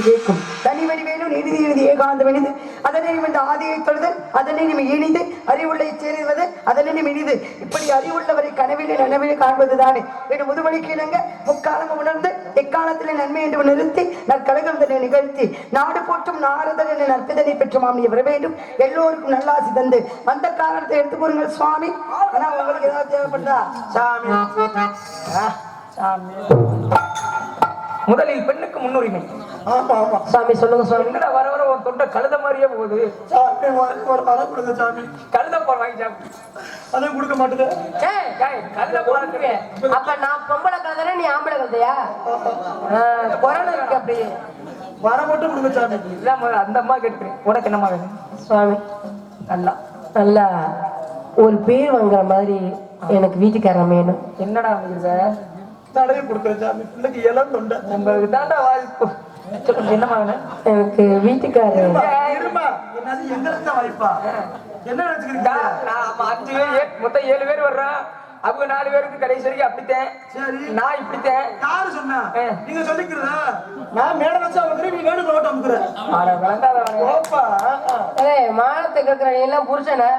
கேட்கும் தனிவடி வேணும் நீதி எழுதி ஏகாந்தம் இணைந்து அதனை இந்த ஆதியை தொழுது அதனை நீ இணைந்து அறிவுள்ளை சேருவது அதனை நீ இனிது இப்படி அறிவுள்ளவரை கனவிலே நனவிலே காண்பதுதானே என்று முதுமொழிக்கு இணங்க முக்காலம் உணர்ந்து எக்காலத்திலே நன்மை என்று நிறுத்தி நற்கழகம் தன்னை நிகழ்த்தி நாடு போற்றும் நாரதர் என்ற நற்பிதனை பெற்று மாமியை வர வேண்டும். எல்லோருக்கும் நல்லாசி தந்து வந்த காரணத்தை எடுத்து போருங்கள் சுவாமி. ஆனா உங்களுக்கு ஏதாவது தேவைப்படுதா? சாமி சாமி முதலில் பெண்ணுக்கு முன்னுரிமை. ஆமா ஆமா சாமி சொல்லுங்க சுவாமி. என்னடா வர வர உன் தொண்டை கழுத மாதிரியே போகுது. சாமி ஒரு மரம் கொடுங்க சாமி. கழுத போற வாங்கி சாமி. அதுவும் கொடுக்க மாட்டேது. கழுத போறதுக்கு அப்ப நான் பொம்பளை கழுதைனா நீ ஆம்பளை கழுதையா? குரல் இருக்கு அப்படியே. வர மட்டும் கொடுங்க சாமி. இதான் முதல்ல அந்த அம்மா கேட்கிறேன். உனக்கு என்னம்மா வேணும்? சுவாமி நல்லா நல்லா ஒரு பேர் வாங்குற மாதிரி எனக்கு வீட்டுக்காரன் வேணும். என்னடா சார் தடவை கொடுக்குறேன் சாமி. பிள்ளைக்கு எல்லாம் தொண்டை உங்களுக்கு தாண்டா வாய்ப்பு. என்னம்மா வேணும்? எனக்கு வீட்டுக்காரர் இருமா. என்னது எங்களுக்கு தான் வாய்ப்பா? என்ன நினைச்சுக்கிறீங்க? மொத்தம் 7 பேர் வர்றோம். அவங்க 4 பேருக்கு கடைசி வரைக்கும் அப்படித்தேன். சரி நான் இப்படித்தேன். யாரு சொன்னா? நீங்க சொல்லிக்கிறதா? நான் மேல வச்சா வந்துரு, நீ வேணும் ரோட்ட அமுக்குற. ஆனா விளங்காதவனே. ஓப்பா மானத்தை கேட்கிற நீ எல்லாம் புருஷனா?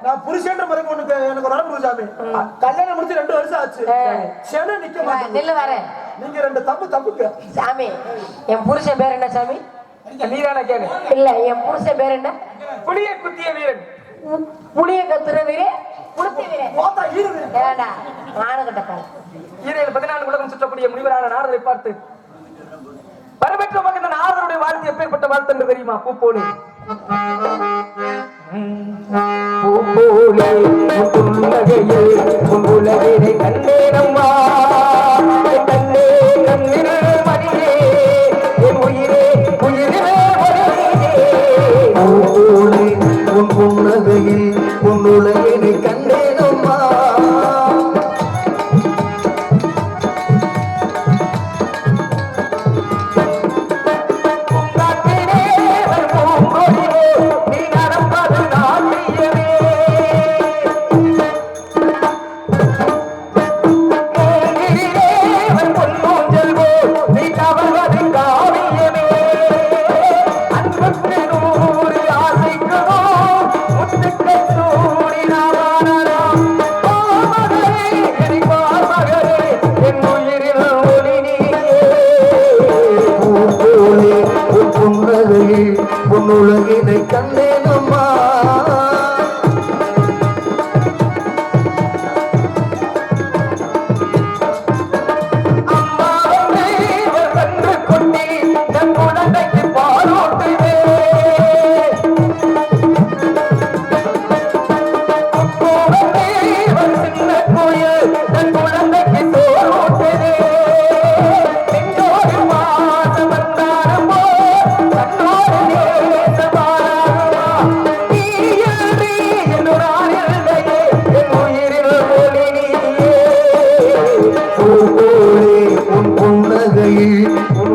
நான் புருஷன்ற மாதிரி ஒண்ணு எனக்கு ஒரு ஆள் சாமி. கல்யாணம் முடிச்சு 2 வருஷம் ஆச்சு. சென நிக்க மாட்டேன். வரேன். நீங்க 2 தப்புங்க சாமி. என் புருஷன் பேர் என்ன சாமி? நீதான கேளு. இல்ல என் புருஷன் பேர் என்ன? புளிய குத்திய வீரன். புளிய கத்துற வீரே புளுத்தி வீரே. போத்தா ஈருது. ஏடா மானகட்ட ஈரையில் 14 உலகம் சுற்றக்கூடிய முனிவரான நாரதரை பார்த்து வரவேற்ற மகன் இந்த நாரதருடைய வாழ்த்து எப்பேற்பட்ட வாழ்த்து என்று தெரியுமா? பூப்போலே பூப்போலே புன்னகையே புன்னுலகினை கண்டேனம்மா கண்டே கண்ணிரே மணியே என் உயிரே உயிரே பூப்போலே உன் புன்னகையில் உன்னுலகினை கண்டேனம்மா உன்னுலகினை கண்டேனம்மா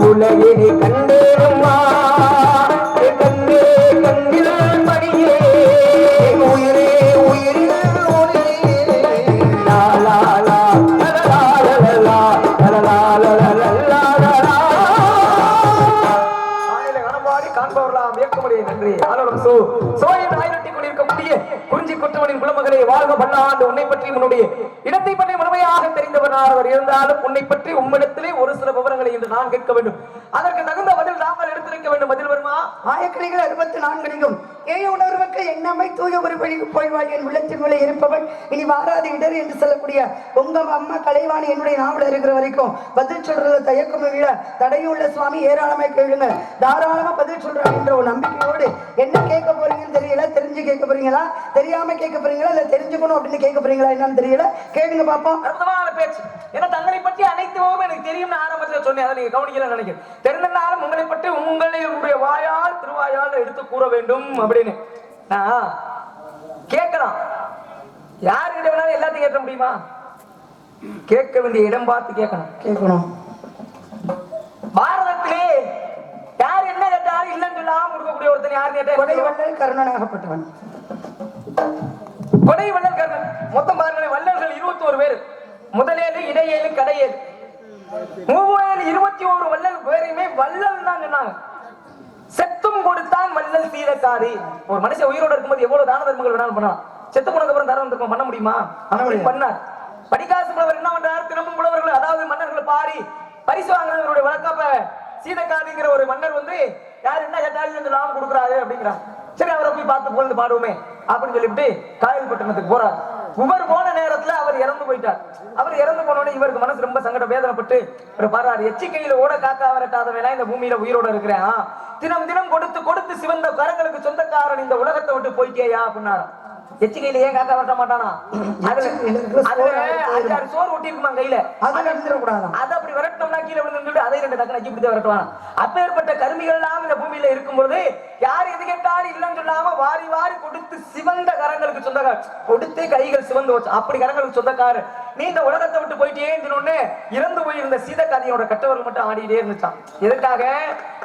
உலகினை கண்டேனம்மா கண்ணே கண்ணில் மணியே உயிரே உயிரே லா லா லா லா லா லா லா கணபாடி காண்பவர்களாம் இயக்கமுடைய நன்றி ஆளும் சோயின் ஆயிரட்டி கொண்டிருக்கக்கூடிய குறிஞ்சி கொற்றவனின் குலமகளே வாழ்க பல்லாண்டு உன்னை பற்றி உன்னுடைய இடத்தை பற்றி முழுமையாக தெரிந்தவர் நாரதர் இருந்தாலும் உன்னை பற்றி உம்மிடத்திலே ஒரு சில விவரங்களை இன்று நான் கேட்க வேண்டும். அதற்கு தகுந்த பதில் நாங்கள் எடுத்திருக்க வேண்டும். பதில் வருமா? ஆயக்கிளிகள் 64 ஏய உணர்வுக்கு எண்ணமை தூய ஒரு வழிக்கு போய்வாய் என் உள்ளத்திற்குள்ளே இருப்பவன் இனி வாராது இடர் என்று சொல்லக்கூடிய உங்க அம்மா கலைவாணி என்னுடைய நாவல இருக்கிற வரைக்கும் பதில் சொல்றது தயக்கம் இல்ல தடையுள்ள சுவாமி ஏராளமா கேளுங்க தாராளமா பதில் சொல்றாங்க என்ற ஒரு நம்பிக்கையோடு என்ன கேட்க போறீங்கன்னு தெரியல. தெரிஞ்சு கேட்க போறீங்களா, தெரியாம கேட்க போறீங்களா, இல்ல தெரிஞ்சுக்கணும் அப்படின்னு கேட்க போறீங்களா என்னன்னு தெரியல. கேளுங்க பாப்போம். அற்புதமான பேச்சு. ஏன்னா தங்களை பற்றி அனைத்து விவரமும் எனக்கு தெரியும்னு ஆரம்பத்தில் சொன்னேன். அதை நீங்க கவனிக்கலன்னு நினைக்கிறேன். தெரிந்தாலும் உங்களை பற்றி உங்களுடைய வாயால் திருவாயால் எடுத்து கூற வேண்டும் அப்படின்னு கேட்கலாம். யாருக்கிட்ட வேணாலும் எல்லாத்தையும் கேட்க முடியுமா? கேட்க வேண்டிய இடம் பார்த்து கேட்கணும். பாரதத்திலே யார் என்ன கேட்டாலும் இல்லைன்னு சொல்லாம கொடுக்கக்கூடிய ஒருத்தன் யாரு கேட்டா? கொடைவள்ளல் கருணனாகப்பட்டவன். கொடைவள்ளல் கருணன். மொத்தம் பாருங்க, வள்ளல்கள் 21 பேர். முதலேழு, இடையேழு, கடையேழு, 21 வள்ளல் பேரையுமே வள்ளல் தான் சொன்னாங்க. செத்தும் கொடுத்தான் வள்ளல் சீதக்காரி. ஒரு மனுஷன் உயிரோடு இருக்கும்போது எவ்வளவு தான தர்மங்கள் வேணாலும் பண்ணலாம். செத்து போனதுக்கு அப்புறம் தான தர்மம் பண்ண முடியுமா? பண்ணார். படிக்காசு புலவர் என்ன பண்றாரு? தினமும் புலவர்கள், அதாவது மன்னர்களை பாரி பரிசு வாங்கினவருடைய வழக்கப்ப சீதக்காரிங்கிற ஒரு மன்னர் வந்து யார் என்ன கேட்டாலும் லாபம் கொடுக்குறாரு அப்படிங்கிறார். சரி, அவரை போய் பார்த்து புகழ்ந்து பாடுவோமே அப்படின்னு சொல்லிவிட்டு காயல் பட்டணத்துக்கு போறார். இவர் போன நேரத்துல அவர் இறந்து போயிட்டார். அவர் இறந்து போனோடனே இவருக்கு மனசு ரொம்ப சங்கட வேதனைப்பட்டு பாடுறாரு. எச்சிக்கையில ஓட காக்கா வரட்டாதவெல்லாம் இந்த பூமியில உயிரோட இருக்கிறேன். தினம் தினம் கொடுத்து கொடுத்து சிவந்த கரங்களுக்கு சொந்தக்காரன் இந்த உலகத்தை விட்டு போயிட்டேயா அப்படின்னாரு. எச்சிக்கையில ஏன் காக்கா வரட்ட மாட்டானா? சோறு ஒட்டி இருக்குமா கையில, அதை அப்படி விரட்டோம்னா கீழே விழுந்து அதை 2 டக்கு நக்கி பிடித்த விரட்டுவானா? அப்பேற்பட்ட கருமிகள் எல்லாம் இந்த பூமியில இருக்கும்போது யார் எது கேட்டாலும் இல்லைன்னு சொல்லாம வாரி வாரி கொடுத்து சிவந்த கரங்களுக்கு சொந்தக்கார கொடுத்து கைகள் சிவந்து வச்சு அப்படி கரங்களுக்கு சொந்தக்காரு. நீ இந்த உலகத்தை விட்டு போயிட்டே இறந்து போயிருந்த சீதக்காதியோட கட்டவர்கள் மட்டும் ஆடிட்டே இருந்துச்சான். எதுக்காக?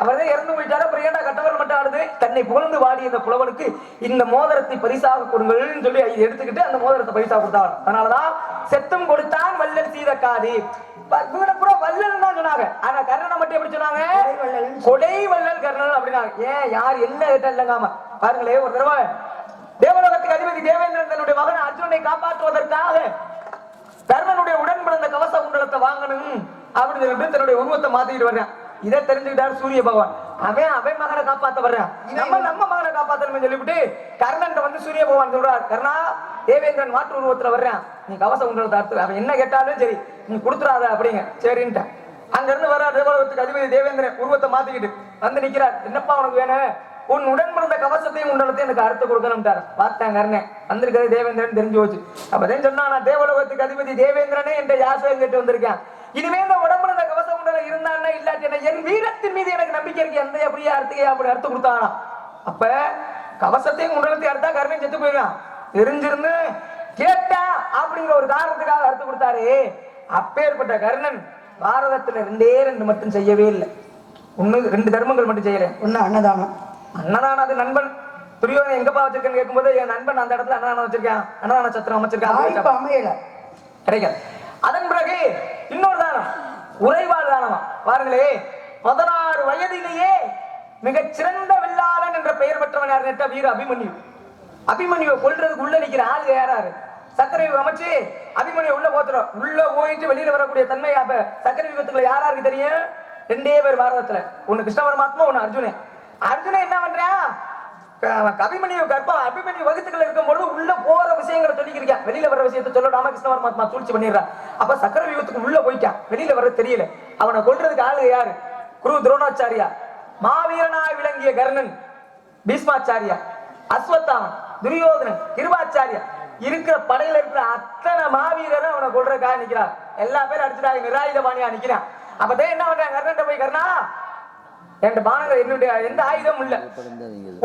அவர் தான் இறந்து போயிட்டாரு, அப்புறம் ஏன்டா கட்டவர்கள் மட்டும் ஆடுது? தன்னை புகழ்ந்து வாடிய இந்த புலவனுக்கு இந்த மோதிரத்தை பரிசாக கொடுங்கள் சொல்லி எடுத்துக்கிட்டு அந்த மோதிரத்தை பரிசா கொடுத்தார். அதனாலதான் செத்தும் கொடுத்தான் வள்ளல் சீதக்காதி. வள்ளல் தான் சொன்னாங்க. ஆனா கர்ணனை மட்டும் எப்படி சொன்னாங்க? கொடை வள்ளல் கர்ணன் அப்படின்னாங்க. ஏன் யார் என்ன கேட்டா இல்லங்காம பாருங்களே. ஒரு தடவை தேவலோகத்துக்கு அதிபதி தேவேந்திரன் தன்னுடைய மகன் அர்ஜுனனை காப்பாற்றுவதற்காக கர்ணனுடைய உடன் பிறந்த கவச குண்டலத்தை வாங்கணும் அப்படின்னு சொல்லிட்டு தன்னுடைய உருவத்தை மாத்திட்டு வர்றேன். இதை தெரிஞ்சுக்கிட்டாரு சூரிய பகவான். அவன் மகனை காப்பாத்த வர்றான், நம்ம மகனை காப்பாத்தணும்னு சொல்லிவிட்டு கர்ணன் வந்து சூரிய பகவான் சொல்றார், கர்ணா தேவேந்திரன் மாற்று உருவத்துல வர்றான், நீ கவச குண்டலத்தை அறுத்து அவன் என்ன கேட்டாலும் சரி நீ கொடுத்துறாத அப்படிங்க. சரின்ட்ட அங்க இருந்து வர தேவலோகத்துக்கு அதிபதி தேவேந்திரன் உருவத்தை மாத்திக்கிட்டு வந்து நிக்கிறார். என்னப்பா உனக்கு வேணும்? உன் உடன் பிறந்த கவசத்தையும் குண்டலத்தையும் எனக்கு அறுத்து கொடுக்கணும்ட்டார். பார்த்தேன் கர்ணன் வந்திருக்கிறது தேவேந்திரன் தெரிஞ்சு போச்சு. அப்பதான் சொன்னா, நான் தேவலோகத்துக்கு அதிபதி தேவேந்திரனே என்ற யாசகம் கேட்டு வந்திருக்கேன். இனிமே இந்த உடம்புல இந்த கவச குண்டலம் இருந்தான்னா இல்லாட்டி என் வீரத்தின் மீது எனக்கு நம்பிக்கை இருக்கு, எந்த அப்படியே அப்படி அறுத்து கொடுத்தானா. அப்ப கவசத்தையும் குண்டலத்தையும் அறுத்தா கர்ணன் செத்து போயிருக்கான். தெரிஞ்சிருந்து கேட்டா அப்படிங்கிற ஒரு காரணத்துக்காக அறுத்து கொடுத்தாரு. அப்பேற்பட்ட கர்ணன் பாரதத்துல 2 மட்டும் செய்யவே இல்லை. 2 தர்மங்கள் மட்டும் செய்யறேன். ஒண்ணு அன்னதானம். அன்னதானம் அது நண்பன் துரியோதனை எங்கப்பா வச்சிருக்கேன்னு கேட்கும்போது என் நண்பன் அந்த இடத்துல அன்னதானம் வச்சிருக்கான், அன்னதான சத்திரம் அமைச்சிருக்கான், அமையல கிடைக்காது. அதன் பிறகு இன்னொரு தானம், உறைவாள் தானமா. பாருங்களே, 16 வயதிலேயே மிகச் சிறந்த வில்லாளன் என்ற பெயர் பெற்றவன் யார் கேட்டா வீர அபிமன்யு. அபிமன்யுவை கொல்றதுக்கு உள்ள நிக்கிற ஆள் யாராரு? சக்கரை அமைச்சு அபிமன்யு உள்ள போத்துறோம். உள்ள போயிட்டு வெளியில வரக்கூடிய தன்மை அப்ப சக்கரை யுகத்துக்குள்ள யாராருக்கு தெரியும்? 2 பேர் பாரதத்துல, ஒண்ணு கிருஷ்ண பரமாத்மா, ஒண்ணு அர்ஜுனன். அர்ஜுனன் என்ன பண்றான்? அபிமன்யு கற்பம் அபிமன்யு வகுத்துக்கள் இருக்கும் பொழுது உள்ள போற விஷயங்களை சொல்லிக்கிறேன், வெளியில வர விஷயத்தை சொல்ல கிருஷ்ண பரமாத்மா சூழ்ச்சி பண்ணிடுறான். அப்ப சக்கர யுகத்துக்கு உள்ள போயிட்டான், வெளியில வர தெரியல. அவனை கொல்றதுக்கு ஆளு யாரு? குரு துரோணாச்சாரியா, மாவீரனாய் விளங்கிய கர்ணன், பீஷ்மாச்சாரியா, அஸ்வத்தாமன், துரியோதனன், கிருபாச்சாரியா, இருக்கிற படையில இருக்கிற அத்தனை மாவீரரும் அவனை கொல்றதுக்காக நிக்கிறார். எல்லா பேரும் அடிச்சுட்டாங்க, நிராயுத பாணியா நிக்கிறான். அப்பதான் என்ன பண்றான்? கர்ணன் போய், கர்ணா என் பானங்கள் என்னுடைய எந்த ஆயுதமும் இல்ல,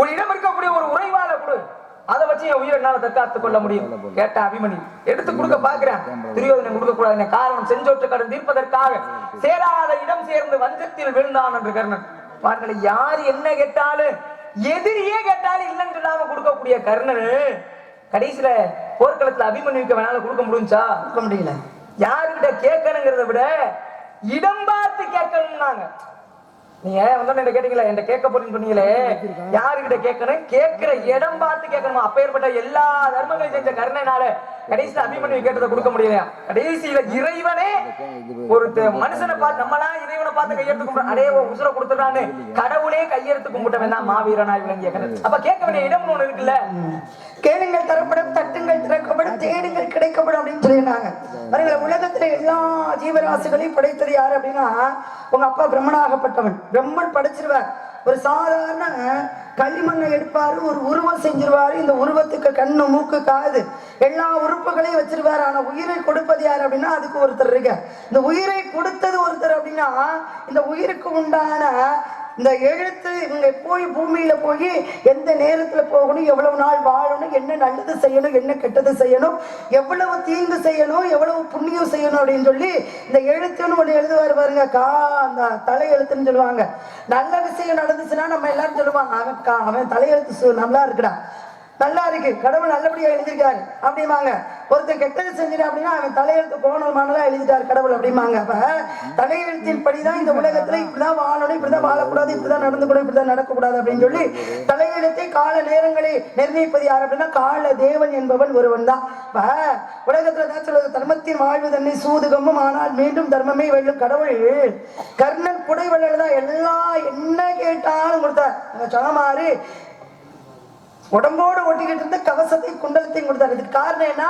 உன்னிடம் இருக்கக்கூடிய ஒரு உறைவாள கொடு, அதை வச்சு என் உயிரை என்னால தற்காத்துக் கொள்ள முடியும். கேட்டா அபிமன்யு எடுத்து கொடுக்க பாக்குறேன், துரியோதனன் கொடுக்க கூடாது. காரணம், செஞ்சோற்று கடன் தீர்ப்பதற்காக சேராத இடம் சேர்ந்து வஞ்சத்தில் விழுந்தான் என்று கர்ணன். பாருங்கள், யாரு என்ன கேட்டாலும் எதிரியே கேட்டாலும் இல்லைன்னு சொல்லாம கொடுக்கக்கூடிய கர்ணன் கடைசியில போர்க்களத்துல அபிமன்யுக்கு வேணாலும் கொடுக்க முடிஞ்சா? கொடுக்க முடியல. யாருக்கிட்ட கேட்கணுங்கிறத விட இடம் பார்த்து கேட்கணும்னாங்க. நீங்க வந்து கேட்டீங்களா, என் கேட்க போறீங்கன்னு சொன்னீங்களே, யாருக்கிட்ட கேட்கணும்? கேட்கிற இடம் பார்த்து கேட்கணுமா? அப்பேற்பட்ட எல்லா தர்மங்களையும் செஞ்ச கர்ணனால கடைசியில அபிமன்யு கேட்டதை கொடுக்க முடியலையா? கடைசியில இறைவனே ஒரு மனுஷனை பார்த்து, நம்மளாம் இறைவனை பார்த்து கையெடுத்து கும்பிட, அடே உசுர கொடுத்துட்டான்னு கடவுளே கையெடுத்து கும்பிட்டவன் தான் மாவீரனாய் விளங்கிய கர்ணன். அப்ப கேட்க வேண்டிய இடம் ஒண்ணு இருக்குல்ல. கேளுங்கள் தரப்படும், தட்டுங்கள் திறக்கப்படும், தேடுங்கள் கிடைக்கப்படும் அப்படின்னு சொல்லியிருந்தாங்க. உலகத்துல எல்லா ஜீவராசிகளையும் படைத்தது யாரு அப்படின்னா உங்க அப்பா பிரம்மனாகப்பட்டவன். பிரம்மன் படைச்சிருவார். ஒரு சாதாரண களிமண்ணை எடுப்பாரு, ஒரு உருவம் செஞ்சிருவாரு. இந்த உருவத்துக்கு கண்ணு, மூக்கு, காது எல்லா உறுப்புகளையும் வச்சிருவாரு. ஆனா உயிரை கொடுப்பது யாரு அப்படின்னா அதுக்கு ஒருத்தர் இருக்க. இந்த உயிரை கொடுத்தது ஒருத்தர் அப்படின்னா இந்த உயிருக்கு உண்டான இந்த எழுத்து இவங்க போய் பூமியில போய் எந்த நேரத்துல போகணும், எவ்வளவு நாள் வாழணும், என்ன நல்லது செய்யணும், என்ன கெட்டது செய்யணும், எவ்வளவு தீங்கு செய்யணும், எவ்வளவு புண்ணியம் செய்யணும் அப்படின்னு சொல்லி இந்த எழுத்துன்னு ஒண்ணு எழுதுவாரு பாருங்க. அந்த தலையெழுத்துன்னு சொல்லுவாங்க. நல்ல விஷயம் நடந்துச்சுன்னா நம்ம எல்லாரும் சொல்லுவாங்க, அவன் தலையெழுத்து நல்லா இருக்குடா, நல்லா இருக்கு, கடவுள் நல்லபடியா எழுதியிருக்காரு அப்படிம்பாங்க. ஒருத்தர் கெட்டது செஞ்சிரு அப்படின்னா அவன் தலையெழுத்து கோணமானதான் எழுதிட்டாரு கடவுள் அப்படிம்பாங்க. அப்ப தலையெழுத்தின் படிதான் இந்த உலகத்துல இப்படிதான் வாழணும், இப்படிதான் வாழக்கூடாது, இப்படிதான் நடந்துக்கூடாது, இப்படிதான் நடக்கக்கூடாது அப்படின்னு சொல்லி தலையெழுத்தை கால நேரங்களை நிர்ணயிப்பது யார் அப்படின்னா கால தேவன் என்பவன் ஒருவன் தான். இப்ப உலகத்துல தான் சொல்லுவது, தர்மத்தின் வாழ்வு தன்னை சூதுகமும் ஆனால் மீண்டும் தர்மமே வெல்லும். கடவுள் கர்ணன் குடைவள்ளல் தான் எல்லாம் என்ன கேட்டாலும் கொடுத்தார். சொன்ன மாதிரி உடம்போடு ஒட்டிக்கிட்டு இருந்த கவசத்தை குண்டலத்தையும் கொடுத்தார். இதுக்கு காரணம் என்ன?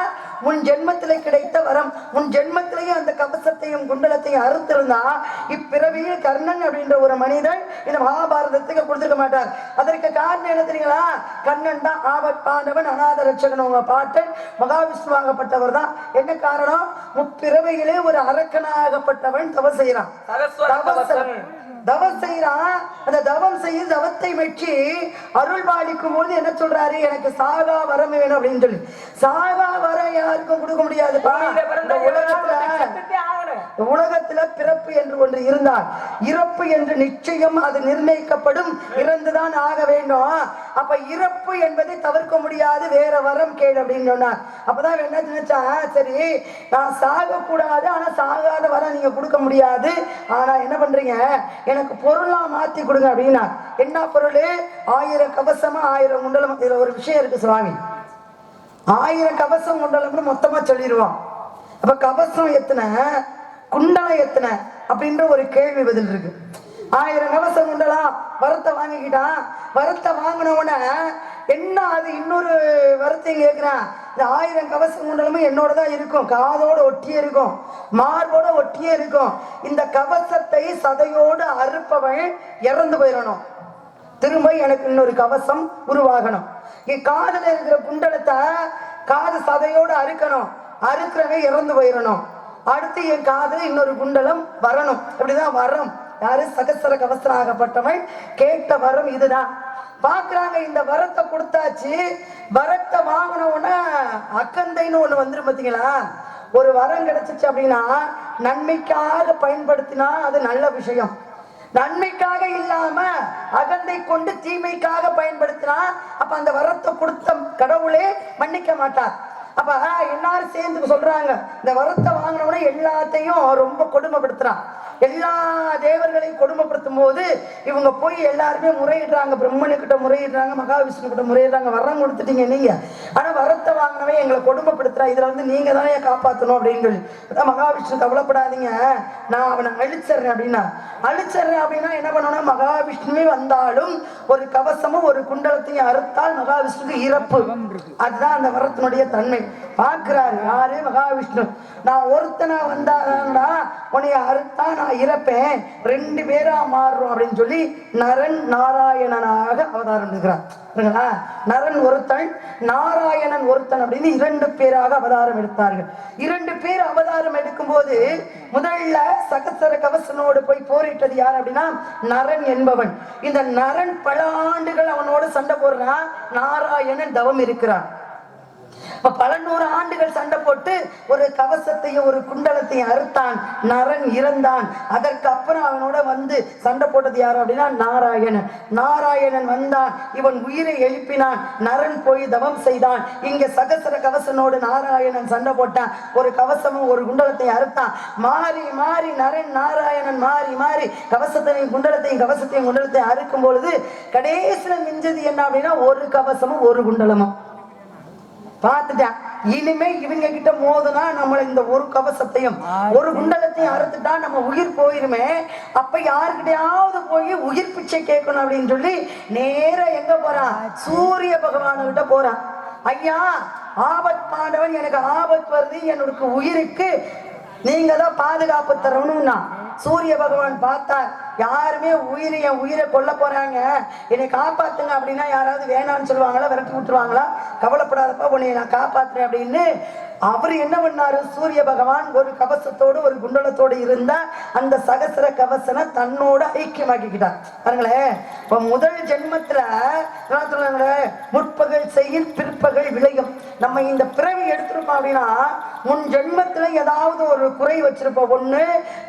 உன் ஜென்மத்திலே கிடைத்த வரம். உன் ஜென்மத்திலேயே அந்த கவசத்தையும் குண்டலத்தையும் அறுத்திருந்தா இப்பிறவியில் கர்ணன் அப்படின்ற ஒரு மனிதன் இந்த மகாபாரதத்துக்கு கொடுத்துருக்க மாட்டார். அதற்கு காரணம் என்ன தெரியுங்களா? கண்ணன் தான் ஆபத்தானவன், அநாத ரட்சகன். உங்க பாட்டன் மகாவிஷ்ணுவாகப்பட்டவர் தான். என்ன காரணம்? முப்பிறவையிலே ஒரு அரக்கனாகப்பட்டவன் தவம் செய்யறான். தவம் செய்யறான். அந்த தவம் செய்ய தவத்தை மெச்சி அருள் பாலிக்கும் போது என்ன சொல்றாரு? எனக்கு சாகா வரம் வேணும் அப்படின்னு சொல்லி. சாகா வர யாருக்கும் கொடுக்க முடியாது. உலகத்துல பிறப்பு என்று ஒன்று இருந்தால் இறப்பு என்று நிச்சயம் அது நிர்ணயிக்கப்படும். இறந்துதான் ஆக வேண்டும். அப்ப இறப்பு என்பதை தவிர்க்க முடியாது, வேற வரம் கேடு அப்படின்னு சொன்னார். அப்பதான் என்ன நினைச்சா, சரி நான் சாக கூடாது, ஆனா சாகாத வரம் நீங்க கொடுக்க முடியாது, ஆனா என்ன பண்றீங்க, எனக்கு பொருளா மாத்தி கொடுங்க அப்படின்னா. என்ன பொருள்? 1000 கவசமா 1000 குண்டலம். இதுல ஒரு விஷயம் இருக்கு சுவாமி. 1000 கவசம் குண்டலம்னு மொத்தமா சொல்லிடுவோம். அப்ப கவசம் எத்தனை, குண்டலம் எத்தனை அப்படின்ற ஒரு கேள்வி பதில் இருக்கு. 1000 கவசம் குண்டலம் வரத்தை வாங்கிக்கிட்டான். வரத்தை வாங்கின உடனே என்ன அது இன்னொரு வரத்தையும் கேட்கிறான். இந்த 1000 கவசம் குண்டலமும் என்னோட தான் இருக்கும், காதோட ஒட்டியே இருக்கும், மார்போட ஒட்டியே இருக்கும். இந்த கவசத்தை சதையோடு அறுப்பவன் இறந்து போயிடணும், திரும்ப எனக்கு இன்னொரு கவசம் உருவாகணும். என் காதுல இருக்கிற குண்டலத்தை காது சதையோடு அறுக்கணும், அறுக்கிறவன் இறந்து போயிடணும். அடுத்து என் காதுல இன்னொரு குண்டலம் வரணும். இப்படிதான் வரம். யாரு? சகசர கவசம் ஆகப்பட்டவன் கேட்ட வரம் இதுதான். பாக்குறாங்க, இந்த வரத்தை கொடுத்தாச்சு. வரத்தை வாங்கின உடனே அக்கந்தைன்னு ஒண்ணு வந்துரும் பாத்தீங்களா? ஒரு வரம் கிடைச்சிச்சு அப்படின்னா நன்மைக்காக பயன்படுத்தினா அது நல்ல விஷயம். நன்மைக்காக இல்லாம அகந்தை கொண்டு தீமைக்காக பயன்படுத்தினா அப்ப அந்த வரத்தை கொடுத்த கடவுளே மன்னிக்க மாட்டார். அப்ப எல்லாரும் சேர்ந்து சொல்றாங்க, இந்த வரத்தை வாங்கினவன எல்லாத்தையும் ரொம்ப கொடுமைப்படுத்துறான். எல்லா தேவர்களையும் கொடுமைப்படுத்தும் போது இவங்க போய் எல்லாருமே முறையிடுறாங்க. பிரம்மனு கிட்ட முறையிடுறாங்க, மகாவிஷ்ணு கிட்ட முறையிடுறாங்க. வரம் கொடுத்துட்டீங்க நீங்க, ஆனா வரத்தை வாங்கினவே எங்களை கொடுமைப்படுத்துறா, இதுல வந்து நீங்க தானே காப்பாற்றணும் அப்படின்னு சொல்லி. அதான் மகாவிஷ்ணு கவலைப்படாதீங்க, நான் அவனை அழிச்சிடுறேன் அப்படின்னா. அழிச்சிடுறேன் அப்படின்னா என்ன பண்ணணும்? மகாவிஷ்ணுவே வந்தாலும் ஒரு கவசமும் ஒரு குண்டலத்தையும் அறுத்தால் மகாவிஷ்ணுக்கு இறப்பு. அதுதான் அந்த வரத்தினுடைய தன்மை. பார்க்கிறாரு யாரு? மகாவிஷ்ணு. நான் ஒருத்தனா வந்தாங்கன்னா உன்னைய அறுத்தா நான் இறப்பேன், 2 பேரா மாறுறோம் அப்படின்னு சொல்லி நரன் நாராயணனாக அவதாரம் எடுக்கிறார். நரன் ஒருத்தன், நாராயணன் ஒருத்தன் அப்படின்னு 2 பேராக அவதாரம் எடுத்தார்கள். 2 பேர் அவதாரம் எடுக்கும் போது முதல்ல சகசர கவசனோடு போய் போரிட்டது யார் அப்படின்னா நரன் என்பவன். இந்த நரன் பல ஆண்டுகள் அவனோடு சண்டை போடுறான். நாராயணன் தவம் இருக்கிறான். பல 100 ஆண்டுகள் சண்டை போட்டு ஒரு கவசத்தையும் ஒரு குண்டலத்தையும் அறுத்தான். நரன் இறந்தான். அதற்கு அப்புறம் அவனோட வந்து சண்டை போட்டது யாரு அப்படின்னா நாராயணன். நாராயணன் வந்தான், இவன் உயிரை எழுப்பினான். நரன் போய் தவம் செய்தான். இங்க சகசர கவசனோடு நாராயணன் சண்டை போட்டான். ஒரு கவசமும் ஒரு குண்டலத்தையும் அறுத்தான். மாறி மாறி நரன் நாராயணன் மாறி மாறி கவசத்தையும் குண்டலத்தையும் அறுக்கும் பொழுது கடைசியில மிஞ்சது என்ன அப்படின்னா ஒரு கவசமும் ஒரு குண்டலமும். பார்த்துட்டான், இனிமே இவங்க கிட்ட மோதுனா நம்மள இந்த ஒரு கவசத்தையும் ஒரு குண்டலத்தையும் அறுத்துட்டா நம்ம உயிர் போயிருமே. அப்ப யாருக்கிட்டையாவது போய் உயிர் பிச்சை கேட்கணும் அப்படின்னு சொல்லி நேர எங்க போறான்? சூரிய பகவான் கிட்ட போறான். ஐயா, ஆபத் பாண்டவன், எனக்கு ஆபத்து வருது, என்னோட உயிருக்கு நீங்க தான் பாதுகாப்பு தரணும்னா. சூரிய பகவான் பார்த்தார், யாருமே என் உயிரை கொல்ல போறாங்க, என்னை காப்பாத்துங்க அப்படின்னா யாராவது வேணான்னு சொல்லுவாங்களா, விரட்டி விட்டுருவாங்களா? கவலைப்படாதப்பா, உன்னை நான் காப்பாத்துறேன் அப்படின்னு அவர் என்ன பண்ணாரு? சூரிய பகவான் ஒரு கவசத்தோடு ஒரு குண்டலத்தோடு இருந்த அந்த சகசர கவசனை தன்னோட ஐக்கியமாக்கிக்கிட்டார். பாருங்களேன், இப்ப முதல் ஜென்மத்துல முற்பகல் செய்யும் பிற்பகல் விளையும். நம்ம இந்த பிறவி எடுத்திருப்போம் அப்படின்னா முன் ஜென்மத்துல ஏதாவது ஒரு குறை வச்சிருப்போம். ஒண்ணு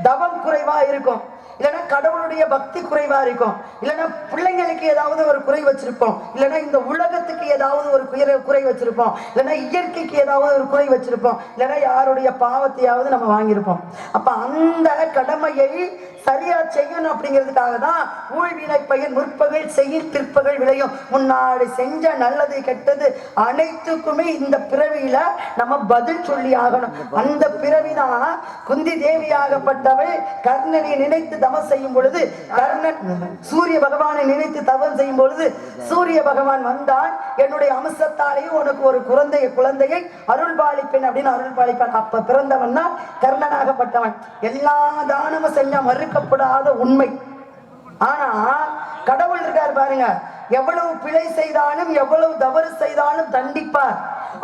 தவம் குறைவா இருக்கும், இல்லைன்னா கடவுளுடைய பக்தி குறைவா இருக்கும், இல்லைன்னா பிள்ளைங்களுக்கு ஏதாவது ஒரு குறை வச்சிருப்போம், இல்லைன்னா இந்த உலகத்துக்கு ஏதாவது ஒரு குறை வச்சிருப்போம், இல்லைன்னா இயற்கைக்கு ஏதாவது ஒரு குறை வச்சிருப்போம், இல்லைன்னா யாருடைய பாவத்தையாவது நம்ம வாங்கியிருப்போம். அப்ப அந்த கடமையை சரியா செய்யணும் அப்படிங்கிறதுக்காக தான் ஊழ்வினை பயிர் முற்பகல் செய்யும் பிற்பகல் விளையும். முன்னாடி செஞ்ச நல்லது கெட்டது அனைத்துக்குமே இந்த பிறவியில நம்ம பதில் சொல்லி ஆகணும். அந்த பிறவிதான் குந்தி தேவியாகப்பட்டவள் கர்ணனை நினைத்து தவம் செய்யும் பொழுது, கர்ணன் சூரிய பகவானை நினைத்து தவம் செய்யும் பொழுது சூரிய பகவான் வந்தான், என்னுடைய அம்சத்தாலேயும் உனக்கு ஒரு குழந்தையை அருள் பாலிப்பேன் அப்படின்னு அருள் பாலிப்பான். அப்ப பிறந்தவன் தான் கர்ணனாகப்பட்டவன். எல்லா தானமும் செஞ்ச மறுக்கப்படாத உண்மை. ஆனா கடவுள் இருக்காரு பாருங்க, எவ்வளவு பிழை செய்தாலும் எவ்வளவு தவறு செய்தாலும் தண்டிப்பார்.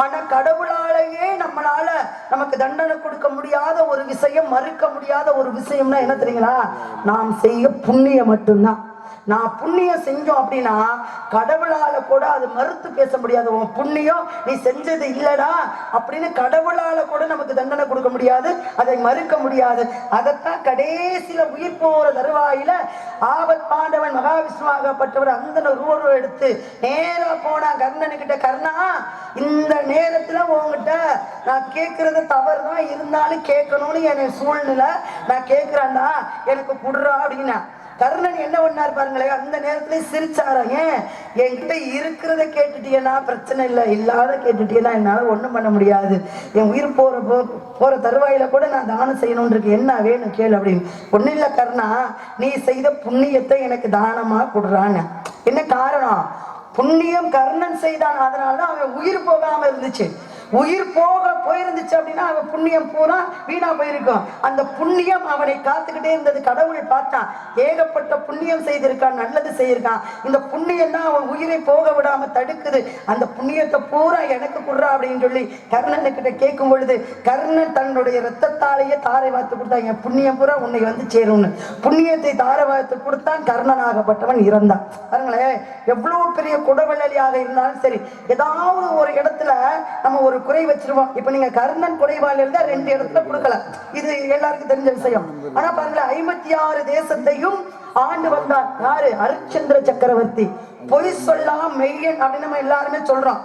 ஆனா கடவுளாலேயே நம்மளால நமக்கு தண்டனை கொடுக்க முடியாத ஒரு விஷயம், மறுக்க முடியாத ஒரு விஷயம்னா என்ன தெரியுங்களா? நாம் செய்ய புண்ணியம் மட்டும்தான். நான் புண்ணியம் செஞ்சோம் அப்படின்னா கடவுளால கூட அது மறுத்து பேச முடியாது. உன் புண்ணியம் நீ செஞ்சது இல்லடா அப்படின்னு கடவுளால கூட நமக்கு தண்டனை கொடுக்க முடியாது, அதை மறுக்க முடியாது. அதைத்தான் கடைசியில உயிர் போற தருவாயில ஆபத் பாண்டவன் மகாவிஷ்ணுவாகப்பட்டவர் அந்த ரூபம் எடுத்து நேரா போனா கர்ணனுக்கிட்ட, கர்ணா இந்த நேரத்துல உங்ககிட்ட நான் கேட்கறது தவறுதான், இருந்தாலும் கேட்கணும்னு என் சூழ்நிலை, நான் கேட்கிறேன்டா எனக்கு குடுறா அப்படின்னா. கர்ணன் என்ன பண்ணார் பாருங்களேன், அந்த நேரத்துல சிரிச்சாரா. ஏன் என்கிட்ட இருக்கிறத கேட்டுட்டீங்கன்னா பிரச்சனை இல்லை, இல்லாத கேட்டுட்டீங்கன்னா என்னால ஒண்ணும் பண்ண முடியாது. என் உயிர் போற தருவாயில கூட நான் தானம் செய்யணும்னு இருக்கு, என்ன வேணும் கேளு அப்படின்னு. ஒண்ணு இல்ல கர்ணா, நீ செய்த புண்ணியத்தை எனக்கு தானமா கொடுறான்னு. என்ன காரணம்? புண்ணியம் கர்ணன் செய்தான், அதனாலதான் அவன் உயிர் போகாம இருந்துச்சு. உயிர் போயிருந்துச்சு அப்படின்னா அவன் புண்ணியம் பூரா வீணா போயிருக்கும். அந்த புண்ணியம் அவனை காத்துக்கிட்டே இருந்தது. கடவுள் பார்த்தான், ஏகப்பட்ட புண்ணியம் செய்திருக்கான், நல்லது செய்திருக்கான், இந்த புண்ணியம் தான் அவன் உயிரை போக விடாம தடுக்குது, அந்த புண்ணியத்தை பூரா எனக்கு குடுறா அப்படின்னு சொல்லி கர்ணனுக்கிட்ட கேட்கும் பொழுது கர்ணன் தன்னுடைய ரத்தத்தாலேயே தாரை வார்த்து கொடுத்தான். என் புண்ணியம் பூரா உன்னை வந்து சேரும்னு புண்ணியத்தை தாரை வார்த்து கொடுத்தான். கர்ணனாகப்பட்டவன் இறந்தான். பாருங்களேன், எவ்வளவு பெரிய குடவெளியாக இருந்தாலும் சரி, ஏதாவது ஒரு இடத்துல நம்ம ஒரு குறை வச்சிருவோம். இப்ப நீங்க கர்ணன் குறைவால் இருந்தா 2 இடத்துல கொடுக்கல, இது எல்லாருக்கும் தெரிஞ்ச விஷயம். ஆனா பாருங்களேன், 56 தேசத்தையும் ஆண்டு வந்தான் யாரு? ஹரிச்சந்திர சக்கரவர்த்தி. பொய் சொல்லாம் மெய்யன் அப்படின்னு நம்ம எல்லாருமே சொல்றோம்,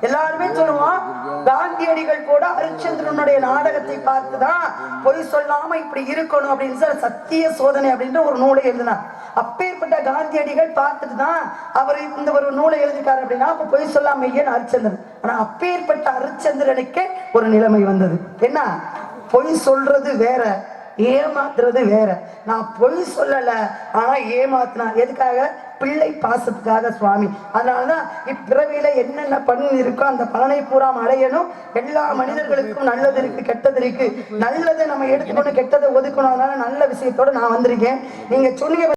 எல்லாருமே சொல்லுவோம். காந்தியடிகள் கூட ஹரிச்சந்திரனுடைய நாடகத்தை பார்த்துதான் பொய் சொல்லாம இப்படி இருக்கணும் அப்படின்னு சொல்லி சத்திய சோதனை அப்படின்ற ஒரு நூலை எழுதினார். அப்பேற்பட்ட காந்தியடிகள் பார்த்துட்டு தான் அவர் இந்த ஒரு நூலை எழுதிட்டார் அப்படின்னா அப்ப பொய் சொல்லாம ஏன் ஹரிச்சந்திரன். ஆனா அப்பேற்பட்ட ஹரிச்சந்திரனுக்கு ஒரு நிலைமை வந்தது. என்ன? பொய் சொல்றது வேற, ஏமாத்துறது வேற. நான் பொய் சொல்லல, ஆனா ஏமாத்தினா எதுக்காக? பிள்ளை பாசத்துக்காக சுவாமி. அதனாலதான் இப்பிறவியில என்னென்ன பண்ணி இருக்கோ அந்த பலனை பூரா அடையணும். எல்லா மனிதர்களுக்கும் நல்லது இருக்கு, கெட்டது இருக்கு. நல்லதை நம்ம எடுத்துக்கணும், கெட்டதை ஒதுக்கணும். அதனால நல்ல விஷயத்தோட நான் வந்திருக்கேன். நீங்க சொன்னீங்க